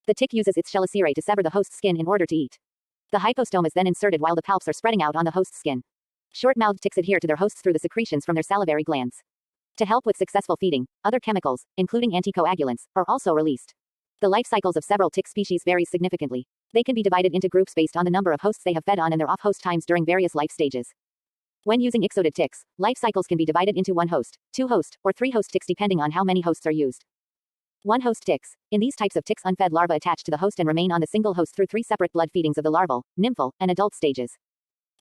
The tick uses its chelicerae to sever the host's skin in order to eat. The hypostome is then inserted while the palps are spreading out on the host's skin. Short-mouthed ticks adhere to their hosts through the secretions from their salivary glands. To help with successful feeding, other chemicals, including anticoagulants, are also released. The life cycles of several tick species vary significantly. They can be divided into groups based on the number of hosts they have fed on and their off-host times during various life stages. When using ixodid ticks, life cycles can be divided into 1-host, 2-host, or 3-host ticks depending on how many hosts are used. 1-host ticks. In these types of ticks, unfed larvae attach to the host and remain on the single host through 3 separate blood feedings of the larval, nymphal, and adult stages.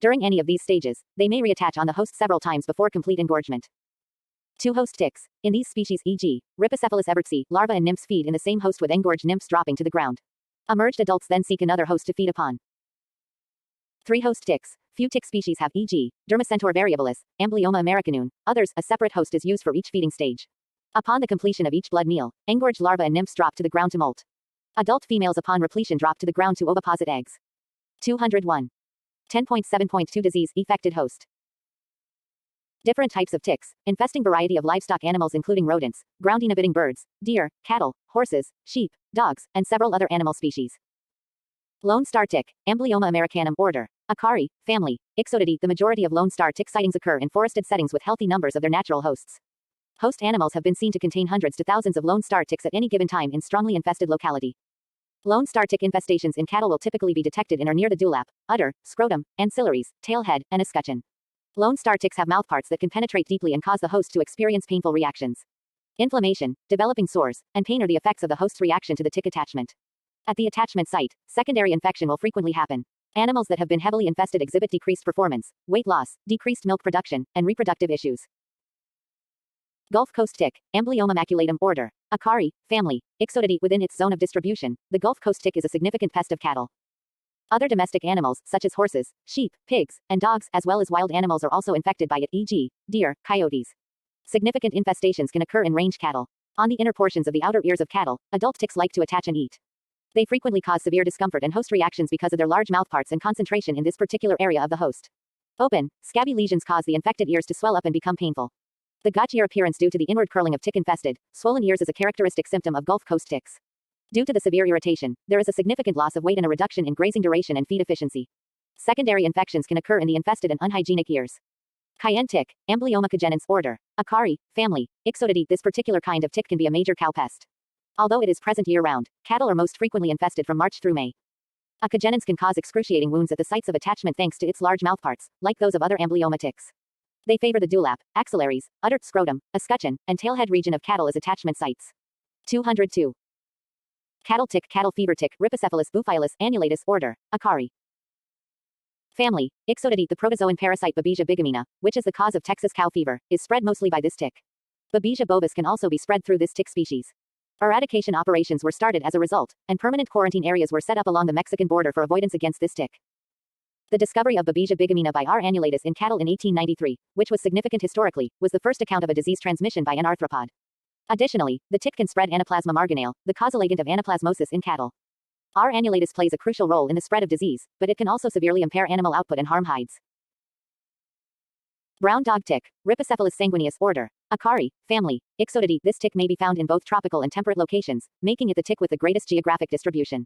During any of these stages, they may reattach on the host several times before complete engorgement. 2-host ticks. In these species, e.g., Rhipicephalus ebertsi, larvae and nymphs feed in the same host with engorged nymphs dropping to the ground. Emerged adults then seek another host to feed upon. 3-host ticks. Few tick species have, e.g., Dermacentor variabilis, Amblyoma americanum. Others, a separate host is used for each feeding stage. Upon the completion of each blood meal, engorged larvae and nymphs drop to the ground to molt. Adult females upon repletion drop to the ground to oviposit eggs. 201. 10.7.2 Disease-affected host. Different types of ticks, infesting variety of livestock animals including rodents, ground-inhabiting birds, deer, cattle, horses, sheep, dogs, and several other animal species. Lone star tick, Amblyoma americanum order, Acari, family, Ixodidae. The majority of lone star tick sightings occur in forested settings with healthy numbers of their natural hosts. Host animals have been seen to contain hundreds to thousands of lone star ticks at any given time in strongly infested locality. Lone star tick infestations in cattle will typically be detected in or near the dewlap, udder, scrotum, ancillaries, tail head, and escutcheon. Lone star ticks have mouthparts that can penetrate deeply and cause the host to experience painful reactions. Inflammation, developing sores, and pain are the effects of the host's reaction to the tick attachment. At the attachment site, secondary infection will frequently happen. Animals that have been heavily infested exhibit decreased performance, weight loss, decreased milk production, and reproductive issues. Gulf Coast tick, Amblyoma maculatum order, Acari, family, Ixodidae. Within its zone of distribution, the Gulf Coast tick is a significant pest of cattle. Other domestic animals, such as horses, sheep, pigs, and dogs, as well as wild animals are also infected by it, e.g., deer, coyotes. Significant infestations can occur in range cattle. On the inner portions of the outer ears of cattle, adult ticks like to attach and eat. They frequently cause severe discomfort and host reactions because of their large mouthparts and concentration in this particular area of the host. Open, scabby lesions cause the infected ears to swell up and become painful. The gotch ear appearance due to the inward curling of tick-infested, swollen ears is a characteristic symptom of Gulf Coast ticks. Due to the severe irritation, there is a significant loss of weight and a reduction in grazing duration and feed efficiency. Secondary infections can occur in the infested and unhygienic ears. Cayenne tick, Amblyoma cagenens order, Acari, family, Ixodidae. This particular kind of tick can be a major cow pest. Although it is present year-round, cattle are most frequently infested from March through May. A cagenens can cause excruciating wounds at the sites of attachment thanks to its large mouthparts, like those of other Amblyoma ticks. They favor the dewlap, axillaries, udder, scrotum, escutcheon, and tailhead region of cattle as attachment sites. 202. Cattle tick, cattle fever tick, Rhipicephalus buphiolus annulatus order, Acari. Family, Ixodidae. The protozoan parasite Babesia bigemina, which is the cause of Texas cow fever, is spread mostly by this tick. Babesia bovis can also be spread through this tick species. Eradication operations were started as a result, and permanent quarantine areas were set up along the Mexican border for avoidance against this tick. The discovery of Babesia bigemina by R. annulatus in cattle in 1893, which was significant historically, was the first account of a disease transmission by an arthropod. Additionally, the tick can spread Anaplasma marginale, the causal agent of anaplasmosis in cattle. R. annulatus plays a crucial role in the spread of disease, but it can also severely impair animal output and harm hides. Brown dog tick, Rhipicephalus sanguineus order, Acari, family, Ixodidae. This tick may be found in both tropical and temperate locations, making it the tick with the greatest geographic distribution.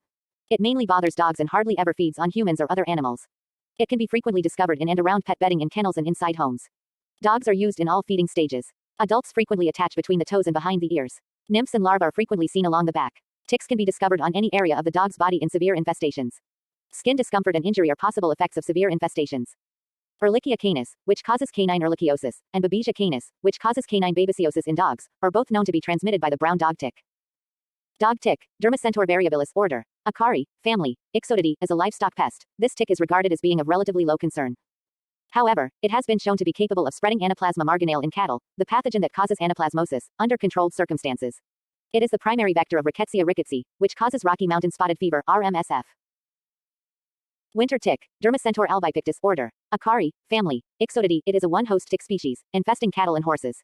It mainly bothers dogs and hardly ever feeds on humans or other animals. It can be frequently discovered in and around pet bedding in kennels and inside homes. Dogs are used in all feeding stages. Adults frequently attach between the toes and behind the ears. Nymphs and larvae are frequently seen along the back. Ticks can be discovered on any area of the dog's body in severe infestations. Skin discomfort and injury are possible effects of severe infestations. Ehrlichia canis, which causes canine ehrlichiosis, and Babesia canis, which causes canine babesiosis in dogs, are both known to be transmitted by the brown dog tick. Dog tick, Dermacentor variabilis order, Acari, family, Ixodidae. As a livestock pest, this tick is regarded as being of relatively low concern. However, it has been shown to be capable of spreading Anaplasma marginale in cattle, the pathogen that causes anaplasmosis, under controlled circumstances. It is the primary vector of Rickettsia rickettsii, which causes Rocky Mountain spotted fever, RMSF. Winter tick, Dermacentor albipictus order, Acari, family, Ixodidae. It is a one-host tick species, infesting cattle and horses.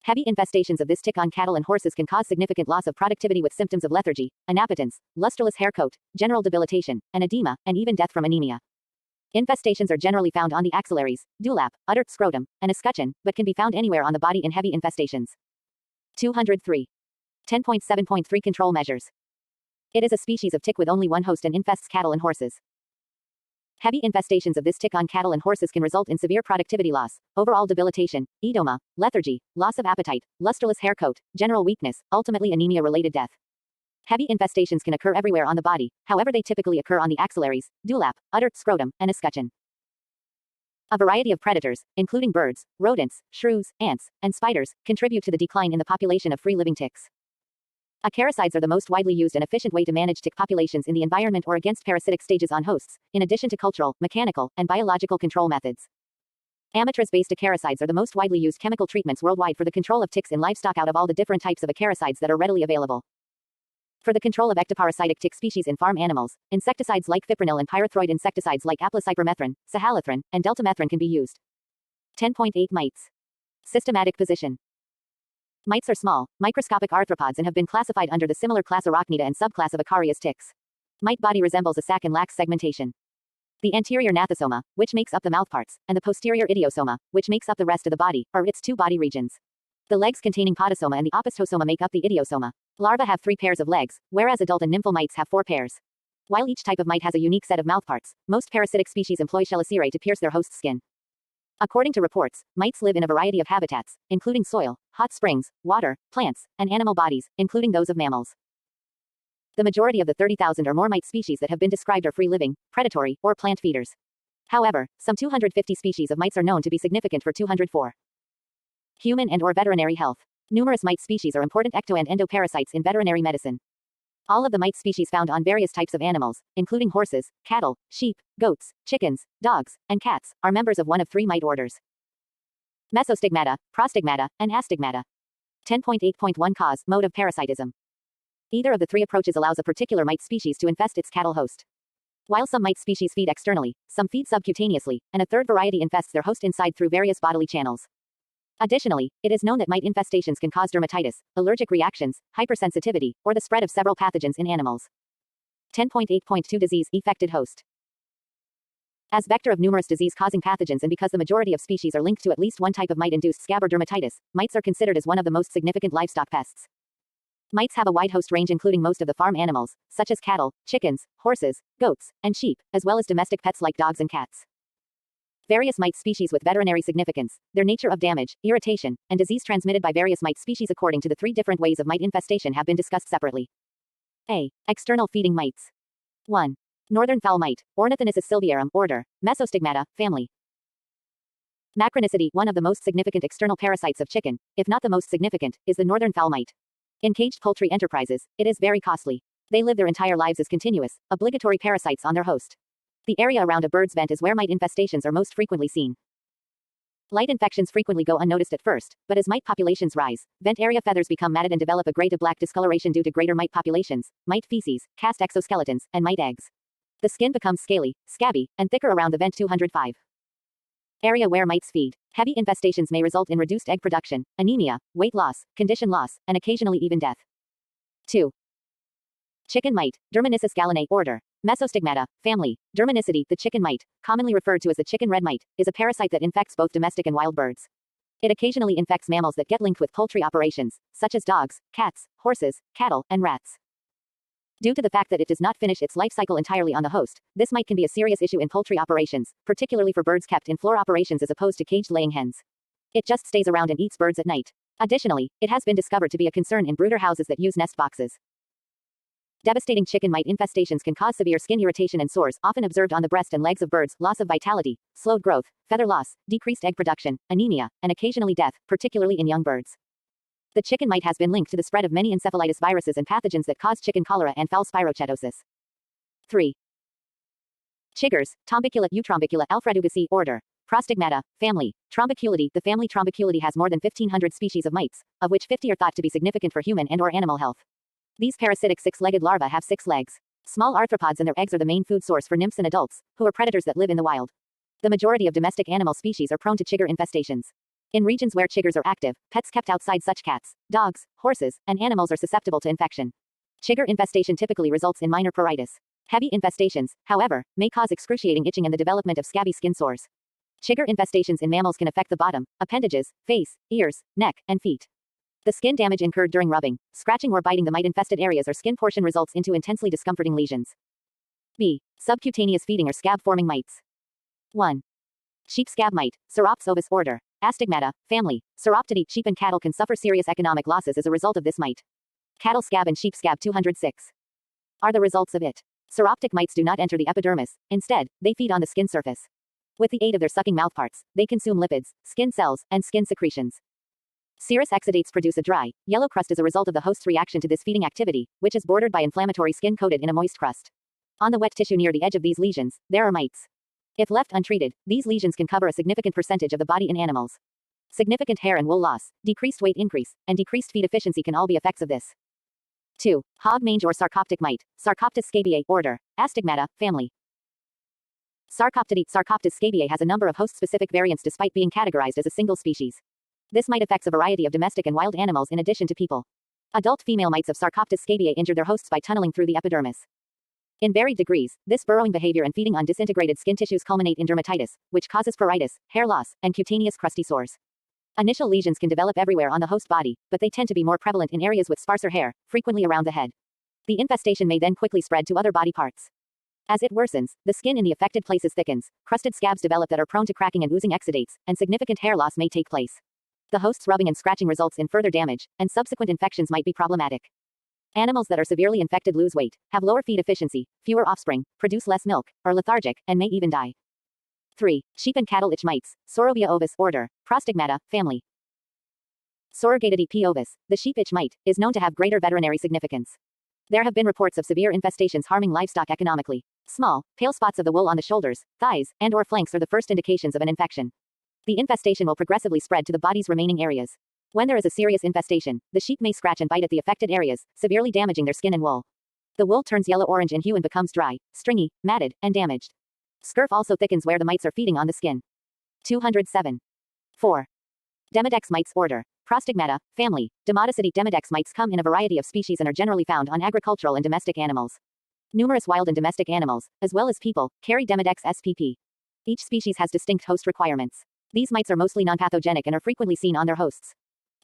Heavy infestations of this tick on cattle and horses can cause significant loss of productivity with symptoms of lethargy, inappetence, lustreless hair coat, general debilitation, and edema, and even death from anemia. Infestations are generally found on the axillaries, dewlap, udder, scrotum, and escutcheon, but can be found anywhere on the body in heavy infestations. 203. 10.7.3 Control measures. It is a species of tick with only one host and infests cattle and horses. Heavy infestations of this tick on cattle and horses can result in severe productivity loss, overall debilitation, edema, lethargy, loss of appetite, lusterless hair coat, general weakness, ultimately anemia-related death. Heavy infestations can occur everywhere on the body, however they typically occur on the axillaries, dewlap, udder, scrotum, and escutcheon. A variety of predators, including birds, rodents, shrews, ants, and spiders, contribute to the decline in the population of free-living ticks. Acaricides are the most widely used and efficient way to manage tick populations in the environment or against parasitic stages on hosts, in addition to cultural, mechanical, and biological control methods. Amitraz-based acaricides are the most widely used chemical treatments worldwide for the control of ticks in livestock out of all the different types of acaricides that are readily available. For the control of ectoparasitic tick species in farm animals, insecticides like fipronil and pyrethroid insecticides like aplocypermethrin, sahalithrin, and deltamethrin can be used. 10.8 Mites. Systematic position. Mites are small, microscopic arthropods and have been classified under the similar class Arachnida and subclass of Acarius ticks. Mite body resembles a sac and lacks segmentation. The anterior gnathosoma, which makes up the mouthparts, and the posterior idiosoma, which makes up the rest of the body, are its two body regions. The legs containing podosoma and the opistosoma make up the idiosoma. Larvae have 3 pairs of legs, whereas adult and nymphal mites have 4 pairs. While each type of mite has a unique set of mouthparts, most parasitic species employ chelicerae to pierce their host skin. According to reports, mites live in a variety of habitats, including soil, hot springs, water, plants, and animal bodies, including those of mammals. The majority of the 30,000 or more mite species that have been described are free-living, predatory, or plant feeders. However, some 250 species of mites are known to be significant for 204. Human and/or veterinary health. Numerous mite species are important ecto- and endoparasites in veterinary medicine. All of the mite species found on various types of animals, including horses, cattle, sheep, goats, chickens, dogs, and cats, are members of one of 3 mite orders: Mesostigmata, Prostigmata, and Astigmata. 10.8.1 Cause, mode of parasitism. Either of the 3 approaches allows a particular mite species to infest its cattle host. While some mite species feed externally, some feed subcutaneously, and a third variety infests their host inside through various bodily channels. Additionally, it is known that mite infestations can cause dermatitis, allergic reactions, hypersensitivity, or the spread of several pathogens in animals. 10.8.2 Disease-affected host. As vector of numerous disease-causing pathogens and because the majority of species are linked to at least one type of mite-induced scab or dermatitis, mites are considered as one of the most significant livestock pests. Mites have a wide host range including most of the farm animals, such as cattle, chickens, horses, goats, and sheep, as well as domestic pets like dogs and cats. Various mite species with veterinary significance, their nature of damage, irritation, and disease transmitted by various mite species according to the 3 different ways of mite infestation have been discussed separately. A. External feeding mites. 1. Northern fowl mite, Ornithonissus sylviarum, order, Mesostigmata, family. Macronicity, one of the most significant external parasites of chicken, if not the most significant, is the northern fowl mite. In caged poultry enterprises, it is very costly. They live their entire lives as continuous, obligatory parasites on their host. The area around a bird's vent is where mite infestations are most frequently seen. Light infections frequently go unnoticed at first, but as mite populations rise, vent area feathers become matted and develop a gray to black discoloration due to greater mite populations, mite feces, cast exoskeletons, and mite eggs. The skin becomes scaly, scabby, and thicker around the vent. 205. Area where mites feed. Heavy infestations may result in reduced egg production, anemia, weight loss, condition loss, and occasionally even death. 2. Chicken mite, Dermanissus gallinae, order, Mesostigmata, family. Dermanicity, the chicken mite, commonly referred to as the chicken red mite, is a parasite that infects both domestic and wild birds. It occasionally infects mammals that get linked with poultry operations, such as dogs, cats, horses, cattle, and rats. Due to the fact that it does not finish its life cycle entirely on the host, this mite can be a serious issue in poultry operations, particularly for birds kept in floor operations as opposed to caged laying hens. It just stays around and eats birds at night. Additionally, it has been discovered to be a concern in brooder houses that use nest boxes. Devastating chicken mite infestations can cause severe skin irritation and sores, often observed on the breast and legs of birds, loss of vitality, slowed growth, feather loss, decreased egg production, anemia, and occasionally death, particularly in young birds. The chicken mite has been linked to the spread of many encephalitis viruses and pathogens that cause chicken cholera and fowl spirochetosis. 3. Chiggers, Tombicula, Eutrombicula, Alfredugaceae, order, Prostigmata, family. Trombiculidae, the family Trombiculidae has more than 1,500 species of mites, of which 50 are thought to be significant for human and/or animal health. These parasitic 6-legged larvae have 6 legs. Small arthropods and their eggs are the main food source for nymphs and adults, who are predators that live in the wild. The majority of domestic animal species are prone to chigger infestations. In regions where chiggers are active, pets kept outside such cats, dogs, horses, and animals are susceptible to infection. Chigger infestation typically results in minor pruritus. Heavy infestations, however, may cause excruciating itching and the development of scabby skin sores. Chigger infestations in mammals can affect the bottom, appendages, face, ears, neck, and feet. The skin damage incurred during rubbing, scratching or biting the mite-infested areas or skin portion results into intensely discomforting lesions. B. Subcutaneous feeding or scab-forming mites. 1. Sheep scab mite, Saurops ovis order, Astigmata, family, Sauroptidae. Sheep and cattle can suffer serious economic losses as a result of this mite. Cattle scab and sheep scab 206 are the results of it. Sauroptic mites do not enter the epidermis, instead, they feed on the skin surface. With the aid of their sucking mouthparts, they consume lipids, skin cells, and skin secretions. Serous exudates produce a dry, yellow crust as a result of the host's reaction to this feeding activity, which is bordered by inflammatory skin coated in a moist crust. On the wet tissue near the edge of these lesions, there are mites. If left untreated, these lesions can cover a significant percentage of the body in animals. Significant hair and wool loss, decreased weight increase, and decreased feed efficiency can all be effects of this. 2. Hog mange or sarcoptic mite, Sarcoptes scabiei, order, Astigmata, family. Sarcoptidae. Sarcoptes scabiei has a number of host-specific variants despite being categorized as a single species. This mite affects a variety of domestic and wild animals in addition to people. Adult female mites of Sarcoptes scabiei injure their hosts by tunneling through the epidermis. In varied degrees, this burrowing behavior and feeding on disintegrated skin tissues culminate in dermatitis, which causes pruritus, hair loss, and cutaneous crusty sores. Initial lesions can develop everywhere on the host body, but they tend to be more prevalent in areas with sparser hair, frequently around the head. The infestation may then quickly spread to other body parts. As it worsens, the skin in the affected places thickens, crusted scabs develop that are prone to cracking and oozing exudates, and significant hair loss may take place. The host's rubbing and scratching results in further damage, and subsequent infections might be problematic. Animals that are severely infected lose weight, have lower feed efficiency, fewer offspring, produce less milk, are lethargic, and may even die. 3. Sheep and cattle itch mites, Saurovia ovis, order, Prostigmata, family. Saurogatida P. ovis, the sheep itch mite, is known to have greater veterinary significance. There have been reports of severe infestations harming livestock economically. Small, pale spots of the wool on the shoulders, thighs, and/or flanks are the first indications of an infection. The infestation will progressively spread to the body's remaining areas. When there is a serious infestation, the sheep may scratch and bite at the affected areas, severely damaging their skin and wool. The wool turns yellow-orange in hue and becomes dry, stringy, matted, and damaged. Scurf also thickens where the mites are feeding on the skin. 207. 4. Demodex mites, order, Prostigmata, family. Demodicidae. Demodex mites come in a variety of species and are generally found on agricultural and domestic animals. Numerous wild and domestic animals, as well as people, carry Demodex spp. Each species has distinct host requirements. These mites are mostly nonpathogenic and are frequently seen on their hosts.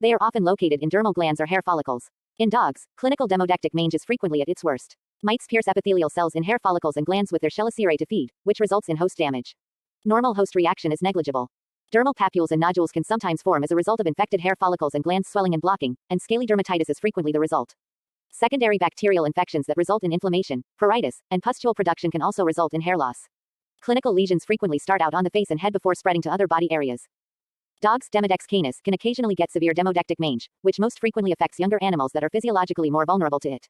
They are often located in dermal glands or hair follicles. In dogs, clinical demodectic mange is frequently at its worst. Mites pierce epithelial cells in hair follicles and glands with their chelicerae to feed, which results in host damage. Normal host reaction is negligible. Dermal papules and nodules can sometimes form as a result of infected hair follicles and glands swelling and blocking, and scaly dermatitis is frequently the result. Secondary bacterial infections that result in inflammation, pruritus, and pustule production can also result in hair loss. Clinical lesions frequently start out on the face and head before spreading to other body areas. Dogs, Demodex canis, can occasionally get severe demodectic mange, which most frequently affects younger animals that are physiologically more vulnerable to it.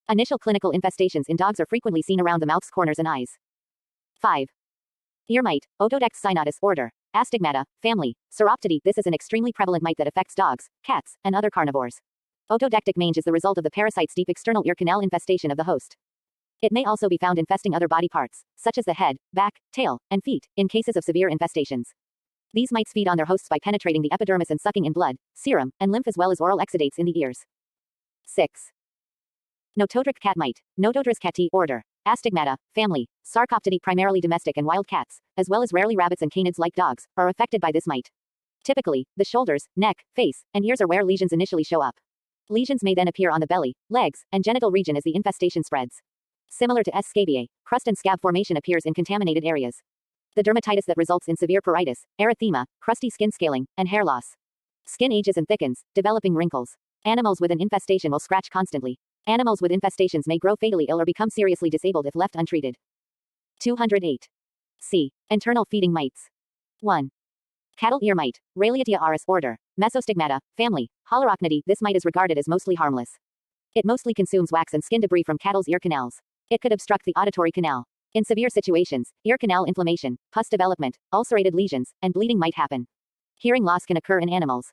Initial clinical infestations in dogs are frequently seen around the mouth's corners and eyes. 5. Ear mite, Otodex cynotus, order, Astigmata, family, Sauroptidae. This is an extremely prevalent mite that affects dogs, cats, and other carnivores. Otodectic mange is the result of the parasite's deep external ear canal infestation of the host. It may also be found infesting other body parts, such as the head, back, tail, and feet, in cases of severe infestations. These mites feed on their hosts by penetrating the epidermis and sucking in blood, serum, and lymph as well as oral exudates in the ears. 6. Notodric cat mite, Notodris cati, order, Astigmata, family, Sarcoptidae. Primarily domestic and wild cats, as well as rarely rabbits and canids like dogs, are affected by this mite. Typically, the shoulders, neck, face, and ears are where lesions initially show up. Lesions may then appear on the belly, legs, and genital region as the infestation spreads. Similar to S. scabiei, crust and scab formation appears in contaminated areas. The dermatitis that results in severe pruritus, erythema, crusty skin scaling, and hair loss. Skin ages and thickens, developing wrinkles. Animals with an infestation will scratch constantly. Animals with infestations may grow fatally ill or become seriously disabled if left untreated. 208. C. Internal feeding mites. 1. Cattle ear mite, Railiatia aris, order, Mesostigmata, family, Holorocnidae. This mite is regarded as mostly harmless. It mostly consumes wax and skin debris from cattle's ear canals. It could obstruct the auditory canal. In severe situations, ear canal inflammation, pus development, ulcerated lesions, and bleeding might happen. Hearing loss can occur in animals.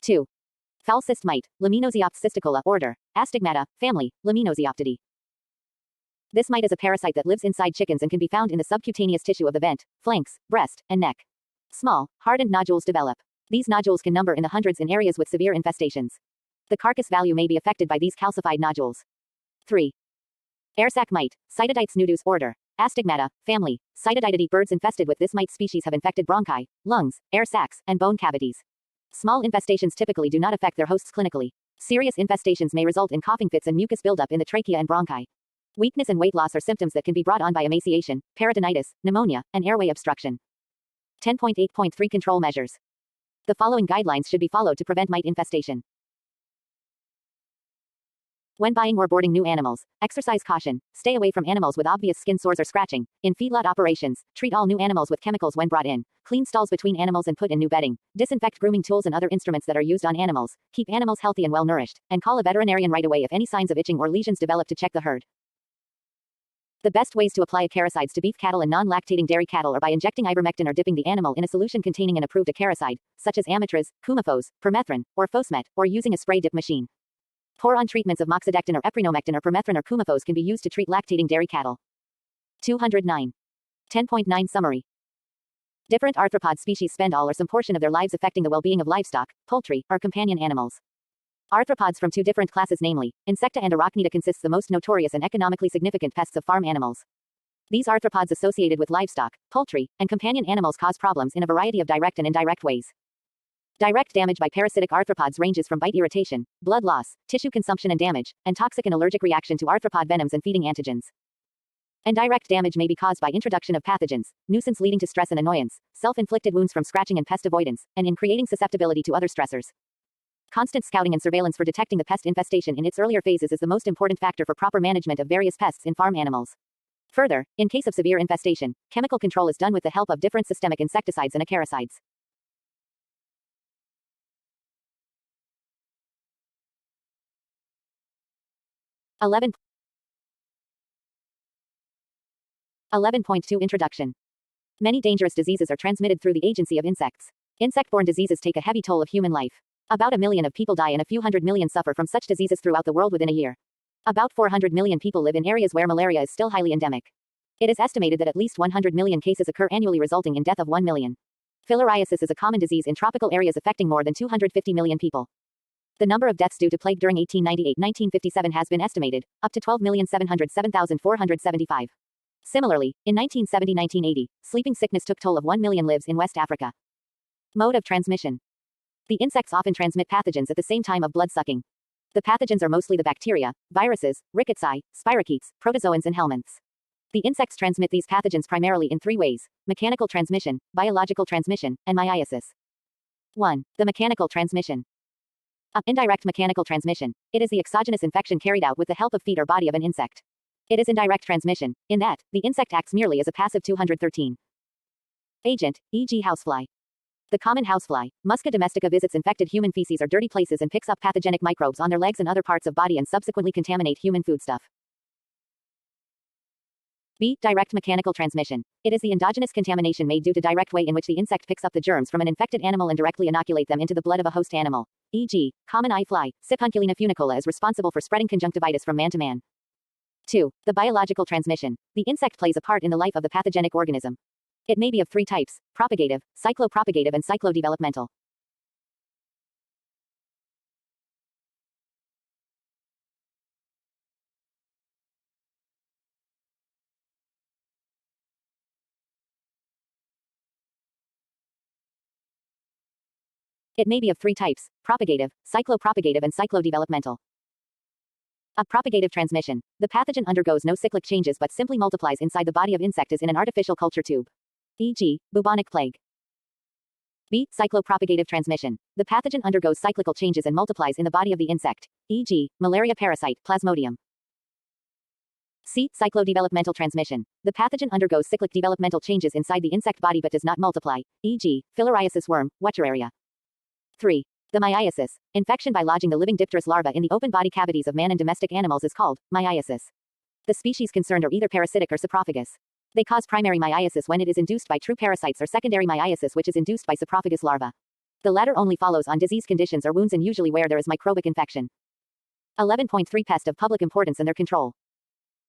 2. Foul cyst mite, Laminosiops cysticola, order, Astigmata, family, Laminosioptidae. This mite is a parasite that lives inside chickens and can be found in the subcutaneous tissue of the vent, flanks, breast, and neck. Small, hardened nodules develop. These nodules can number in the hundreds in areas with severe infestations. The carcass value may be affected by these calcified nodules. 3. Airsac mite, Cytodites nudus, order, Astigmata, family, Cytodidae. Birds infested with this mite species have infected bronchi, lungs, air sacs, and bone cavities. Small infestations typically do not affect their hosts clinically. Serious infestations may result in coughing fits and mucus buildup in the trachea and bronchi. Weakness and weight loss are symptoms that can be brought on by emaciation, peritonitis, pneumonia, and airway obstruction. 10.8.3 Control measures. The following guidelines should be followed to prevent mite infestation. When buying or boarding new animals, exercise caution. Stay away from animals with obvious skin sores or scratching. In feedlot operations, treat all new animals with chemicals when brought in. Clean stalls between animals and put in new bedding. Disinfect grooming tools and other instruments that are used on animals. Keep animals healthy and well nourished. And call a veterinarian right away if any signs of itching or lesions develop to check the herd. The best ways to apply acaricides to beef cattle and non-lactating dairy cattle are by injecting ivermectin or dipping the animal in a solution containing an approved acaricide, such as Amitraz, Coumaphos, Permethrin, or Fosmet, or using a spray dip machine. Pour-on treatments of moxidectin or eprinomectin or permethrin or Coumaphos can be used to treat lactating dairy cattle. 209. 10.9 Summary. Different arthropod species spend all or some portion of their lives affecting the well-being of livestock, poultry, or companion animals. Arthropods from two different classes, namely, Insecta and Arachnida, consists the most notorious and economically significant pests of farm animals. These arthropods associated with livestock, poultry, and companion animals cause problems in a variety of direct and indirect ways. Direct damage by parasitic arthropods ranges from bite irritation, blood loss, tissue consumption and damage, and toxic and allergic reaction to arthropod venoms and feeding antigens. Indirect damage may be caused by introduction of pathogens, nuisance leading to stress and annoyance, self-inflicted wounds from scratching and pest avoidance, and in creating susceptibility to other stressors. Constant scouting and surveillance for detecting the pest infestation in its earlier phases is the most important factor for proper management of various pests in farm animals. Further, in case of severe infestation, chemical control is done with the help of different systemic insecticides and acaricides. 11.2 Introduction. Many dangerous diseases are transmitted through the agency of insects. Insect-borne diseases take a heavy toll of human life. About 1 million of people die and a few hundred million suffer from such diseases throughout the world within a year. About 400 million people live in areas where malaria is still highly endemic. It is estimated that at least 100 million cases occur annually, resulting in death of 1 million. Filariasis is a common disease in tropical areas affecting more than 250 million people. The number of deaths due to plague during 1898-1957 has been estimated, up to 12,707,475. Similarly, in 1970-1980, sleeping sickness took toll of 1 million lives in West Africa. Mode of transmission. The insects often transmit pathogens at the same time of blood sucking. The pathogens are mostly the bacteria, viruses, rickettsiae, spirochetes, protozoans and helminths. The insects transmit these pathogens primarily in three ways: mechanical transmission, biological transmission, and myiasis. 1. The mechanical transmission. Indirect mechanical transmission. It is the exogenous infection carried out with the help of feet or body of an insect. It is indirect transmission, in that, the insect acts merely as a passive 213 agent, e.g. housefly. The common housefly, Musca domestica, visits infected human feces or dirty places and picks up pathogenic microbes on their legs and other parts of body and subsequently contaminate human foodstuff. B. Direct mechanical transmission. It is the endogenous contamination made due to direct way in which the insect picks up the germs from an infected animal and directly inoculate them into the blood of a host animal. E.g., common eye fly, Sipunculina funicola, is responsible for spreading conjunctivitis from man to man. 2. The biological transmission. The insect plays a part in the life of the pathogenic organism. It may be of three types: propagative, cyclopropagative, and cyclodevelopmental. It may be of three types: propagative, cyclopropagative, and cyclodevelopmental. A propagative transmission. The pathogen undergoes no cyclic changes but simply multiplies inside the body of insect as in an artificial culture tube. E.g., bubonic plague. B. Cyclopropagative transmission. The pathogen undergoes cyclical changes and multiplies in the body of the insect. E.g., malaria parasite, Plasmodium. C. Cyclodevelopmental transmission. The pathogen undergoes cyclic developmental changes inside the insect body but does not multiply. E.g., filariasis worm, Wetteraria. 3. The myiasis. Infection by lodging the living dipterous larva in the open body cavities of man and domestic animals is called myiasis. The species concerned are either parasitic or saprophagous. They cause primary myiasis when it is induced by true parasites or secondary myiasis which is induced by saprophagous larvae. The latter only follows on disease conditions or wounds and usually where there is microbic infection. 11.3 Pest of public importance and their control.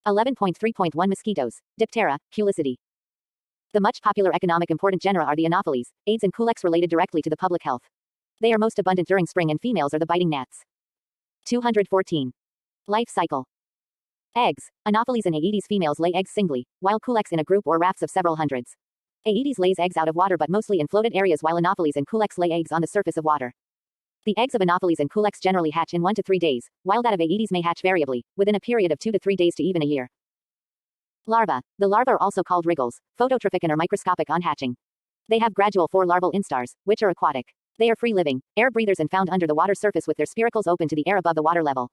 11.3.1 Mosquitoes, Diptera, Culicidae. The much popular economic important genera are the Anopheles, Aedes and Culex related directly to the public health. They are most abundant during spring and females are the biting gnats. 214. Life cycle. Eggs. Anopheles and Aedes females lay eggs singly, while Culex in a group or rafts of several hundreds. Aedes lays eggs out of water but mostly in floated areas while Anopheles and Culex lay eggs on the surface of water. The eggs of Anopheles and Culex generally hatch in 1 to 3 days, while that of Aedes may hatch variably, within a period of 2 to 3 days to even a year. Larvae. The larvae are also called wriggles, phototrophic and are microscopic on hatching. They have gradual 4 larval instars, which are aquatic. They are free-living, air breathers and found under the water surface with their spiracles open to the air above the water level.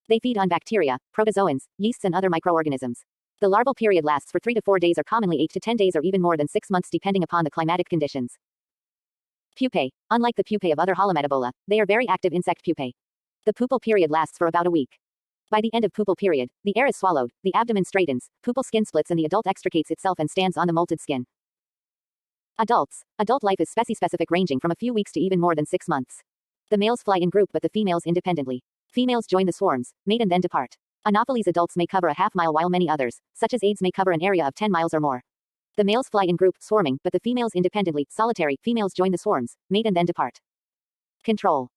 They feed on bacteria, protozoans, yeasts and other microorganisms. The larval period lasts for 3 to 4 days or commonly 8 to 10 days or even more than 6 months depending upon the climatic conditions. Pupae. Unlike the pupae of other Holometabola, they are very active insect pupae. The pupal period lasts for about a week. By the end of pupal period, the air is swallowed, the abdomen straightens, pupal skin splits and the adult extricates itself and stands on the molted skin. Adults. Adult life is specific ranging from a few weeks to even more than 6 months. The males fly in group but the females independently. Females join the swarms, mate and then depart. Anopheles adults may cover a half-mile while many others, such as Aedes may cover an area of 10 miles or more. The males fly in group, swarming, but the females independently, solitary, females join the swarms, mate and then depart. Control.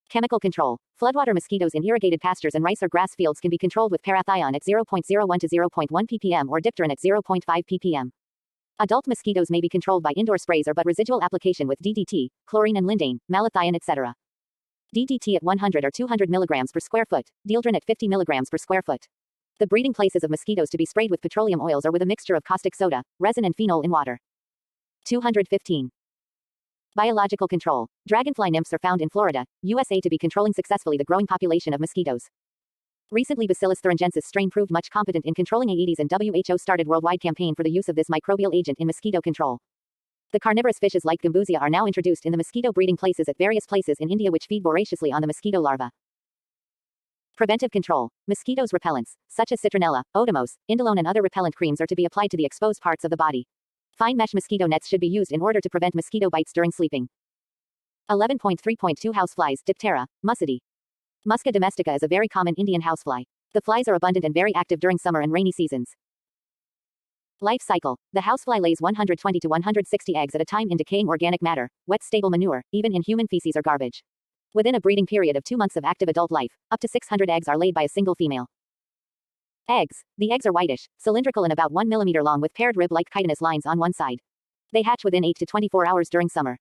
Chemical control. Floodwater mosquitoes in irrigated pastures and rice or grass fields can be controlled with parathion at 0.01 to 0.1 ppm or dipterin at 0.5 ppm. Adult mosquitoes may be controlled by indoor sprays or but residual application with DDT, chlorine and lindane, malathion etc. DDT at 100 or 200 mg per square foot, dieldrin at 50 mg per square foot. The breeding places of mosquitoes to be sprayed with petroleum oils or with a mixture of caustic soda, resin and phenol in water. 215. Biological control. Dragonfly nymphs are found in Florida, USA to be controlling successfully the growing population of mosquitoes. Recently Bacillus thuringiensis strain proved much competent in controlling Aedes and WHO started worldwide campaign for the use of this microbial agent in mosquito control. The carnivorous fishes like Gambusia are now introduced in the mosquito breeding places at various places in India which feed voraciously on the mosquito larvae. Preventive control. Mosquitoes repellents, such as citronella, Odomos, indolone and other repellent creams are to be applied to the exposed parts of the body. Fine mesh mosquito nets should be used in order to prevent mosquito bites during sleeping. 11.3.2 Houseflies, Diptera, Mussidae. Musca domestica is a very common Indian housefly. The flies are abundant and very active during summer and rainy seasons. Life cycle. The housefly lays 120 to 160 eggs at a time in decaying organic matter, wet stable manure, even in human feces or garbage. Within a breeding period of 2 months of active adult life, up to 600 eggs are laid by a single female. Eggs. The eggs are whitish, cylindrical and about 1 millimeter long with paired rib-like chitinous lines on one side. They hatch within 8 to 24 hours during summer.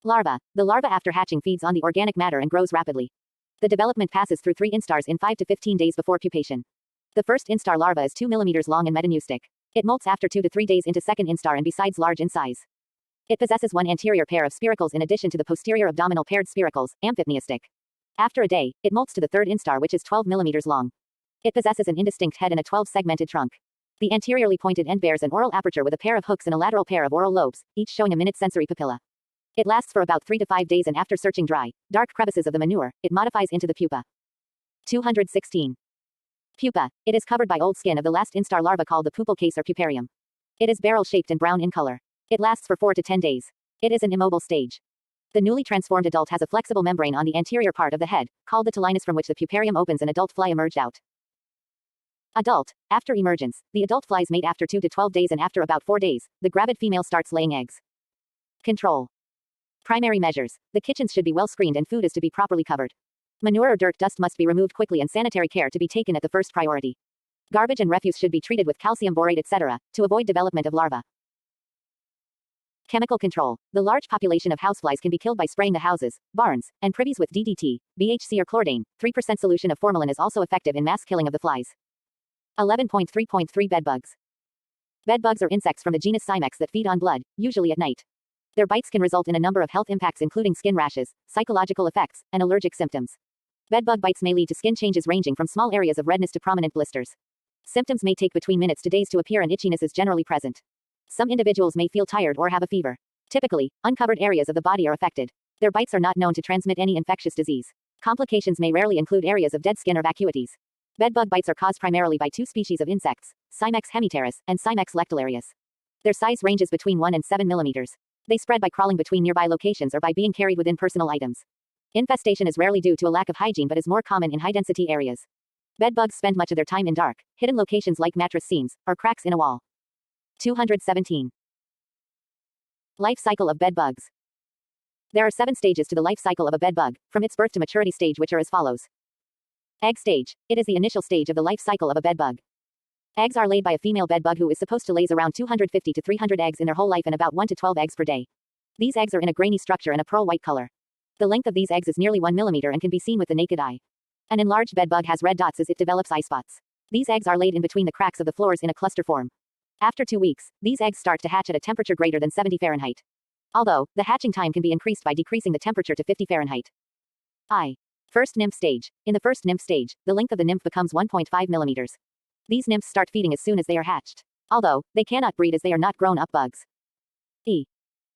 Larva. The larva after hatching feeds on the organic matter and grows rapidly. The development passes through 3 instars in 5 to 15 days before pupation. The first instar larva is 2 millimeters long and metaneustic. It molts after 2 to 3 days into second instar and besides large in size. It possesses one anterior pair of spiracles in addition to the posterior abdominal paired spiracles, amphipneustic. After a day, it molts to the third instar which is 12 millimeters long. It possesses an indistinct head and a 12-segmented trunk. The anteriorly pointed end bears an oral aperture with a pair of hooks and a lateral pair of oral lobes, each showing a minute sensory papilla. It lasts for about 3 to 5 days and after searching dry, dark crevices of the manure, it modifies into the pupa. 216. Pupa. It is covered by old skin of the last instar larva called the pupal case or puparium. It is barrel-shaped and brown in color. It lasts for 4 to 10 days. It is an immobile stage. The newly transformed adult has a flexible membrane on the anterior part of the head, called the tilinus from which the puparium opens and adult fly emerged out. Adult. After emergence, the adult flies mate after 2 to 12 days and after about 4 days, the gravid female starts laying eggs. Control. Primary measures. The kitchens should be well screened and food is to be properly covered. Manure or dirt dust must be removed quickly and sanitary care to be taken at the first priority. Garbage and refuse should be treated with calcium borate etc., to avoid development of larvae. Chemical control. The large population of houseflies can be killed by spraying the houses, barns, and privies with DDT, BHC or chlordane. 3% solution of formalin is also effective in mass killing of the flies. 11.3.3 Bedbugs. Bedbugs are insects from the genus Cymex that feed on blood, usually at night. Their bites can result in a number of health impacts including skin rashes, psychological effects, and allergic symptoms. Bedbug bites may lead to skin changes ranging from small areas of redness to prominent blisters. Symptoms may take between minutes to days to appear and itchiness is generally present. Some individuals may feel tired or have a fever. Typically, uncovered areas of the body are affected. Their bites are not known to transmit any infectious disease. Complications may rarely include areas of dead skin or vacuities. Bedbug bites are caused primarily by 2 species of insects, Cymex hemipterus and Cymex lectularius. Their size ranges between 1 and 7 millimeters. They spread by crawling between nearby locations or by being carried within personal items. Infestation is rarely due to a lack of hygiene but is more common in high-density areas. Bedbugs spend much of their time in dark, hidden locations like mattress seams, or cracks in a wall. 217. Life cycle of bedbugs. There are 7 stages to the life cycle of a bedbug, from its birth to maturity stage which are as follows. Egg stage. It is the initial stage of the life cycle of a bedbug. Eggs are laid by a female bedbug who is supposed to lay around 250 to 300 eggs in their whole life and about 1 to 12 eggs per day. These eggs are in a grainy structure and a pearl white color. The length of these eggs is nearly 1 millimeter and can be seen with the naked eye. An enlarged bedbug has red dots as it develops eye spots. These eggs are laid in between the cracks of the floors in a cluster form. After 2 weeks, these eggs start to hatch at a temperature greater than 70 Fahrenheit. Although, the hatching time can be increased by decreasing the temperature to 50 Fahrenheit. First nymph stage. In the first nymph stage, the length of the nymph becomes 1.5 millimeters. These nymphs start feeding as soon as they are hatched. Although, they cannot breed as they are not grown-up bugs.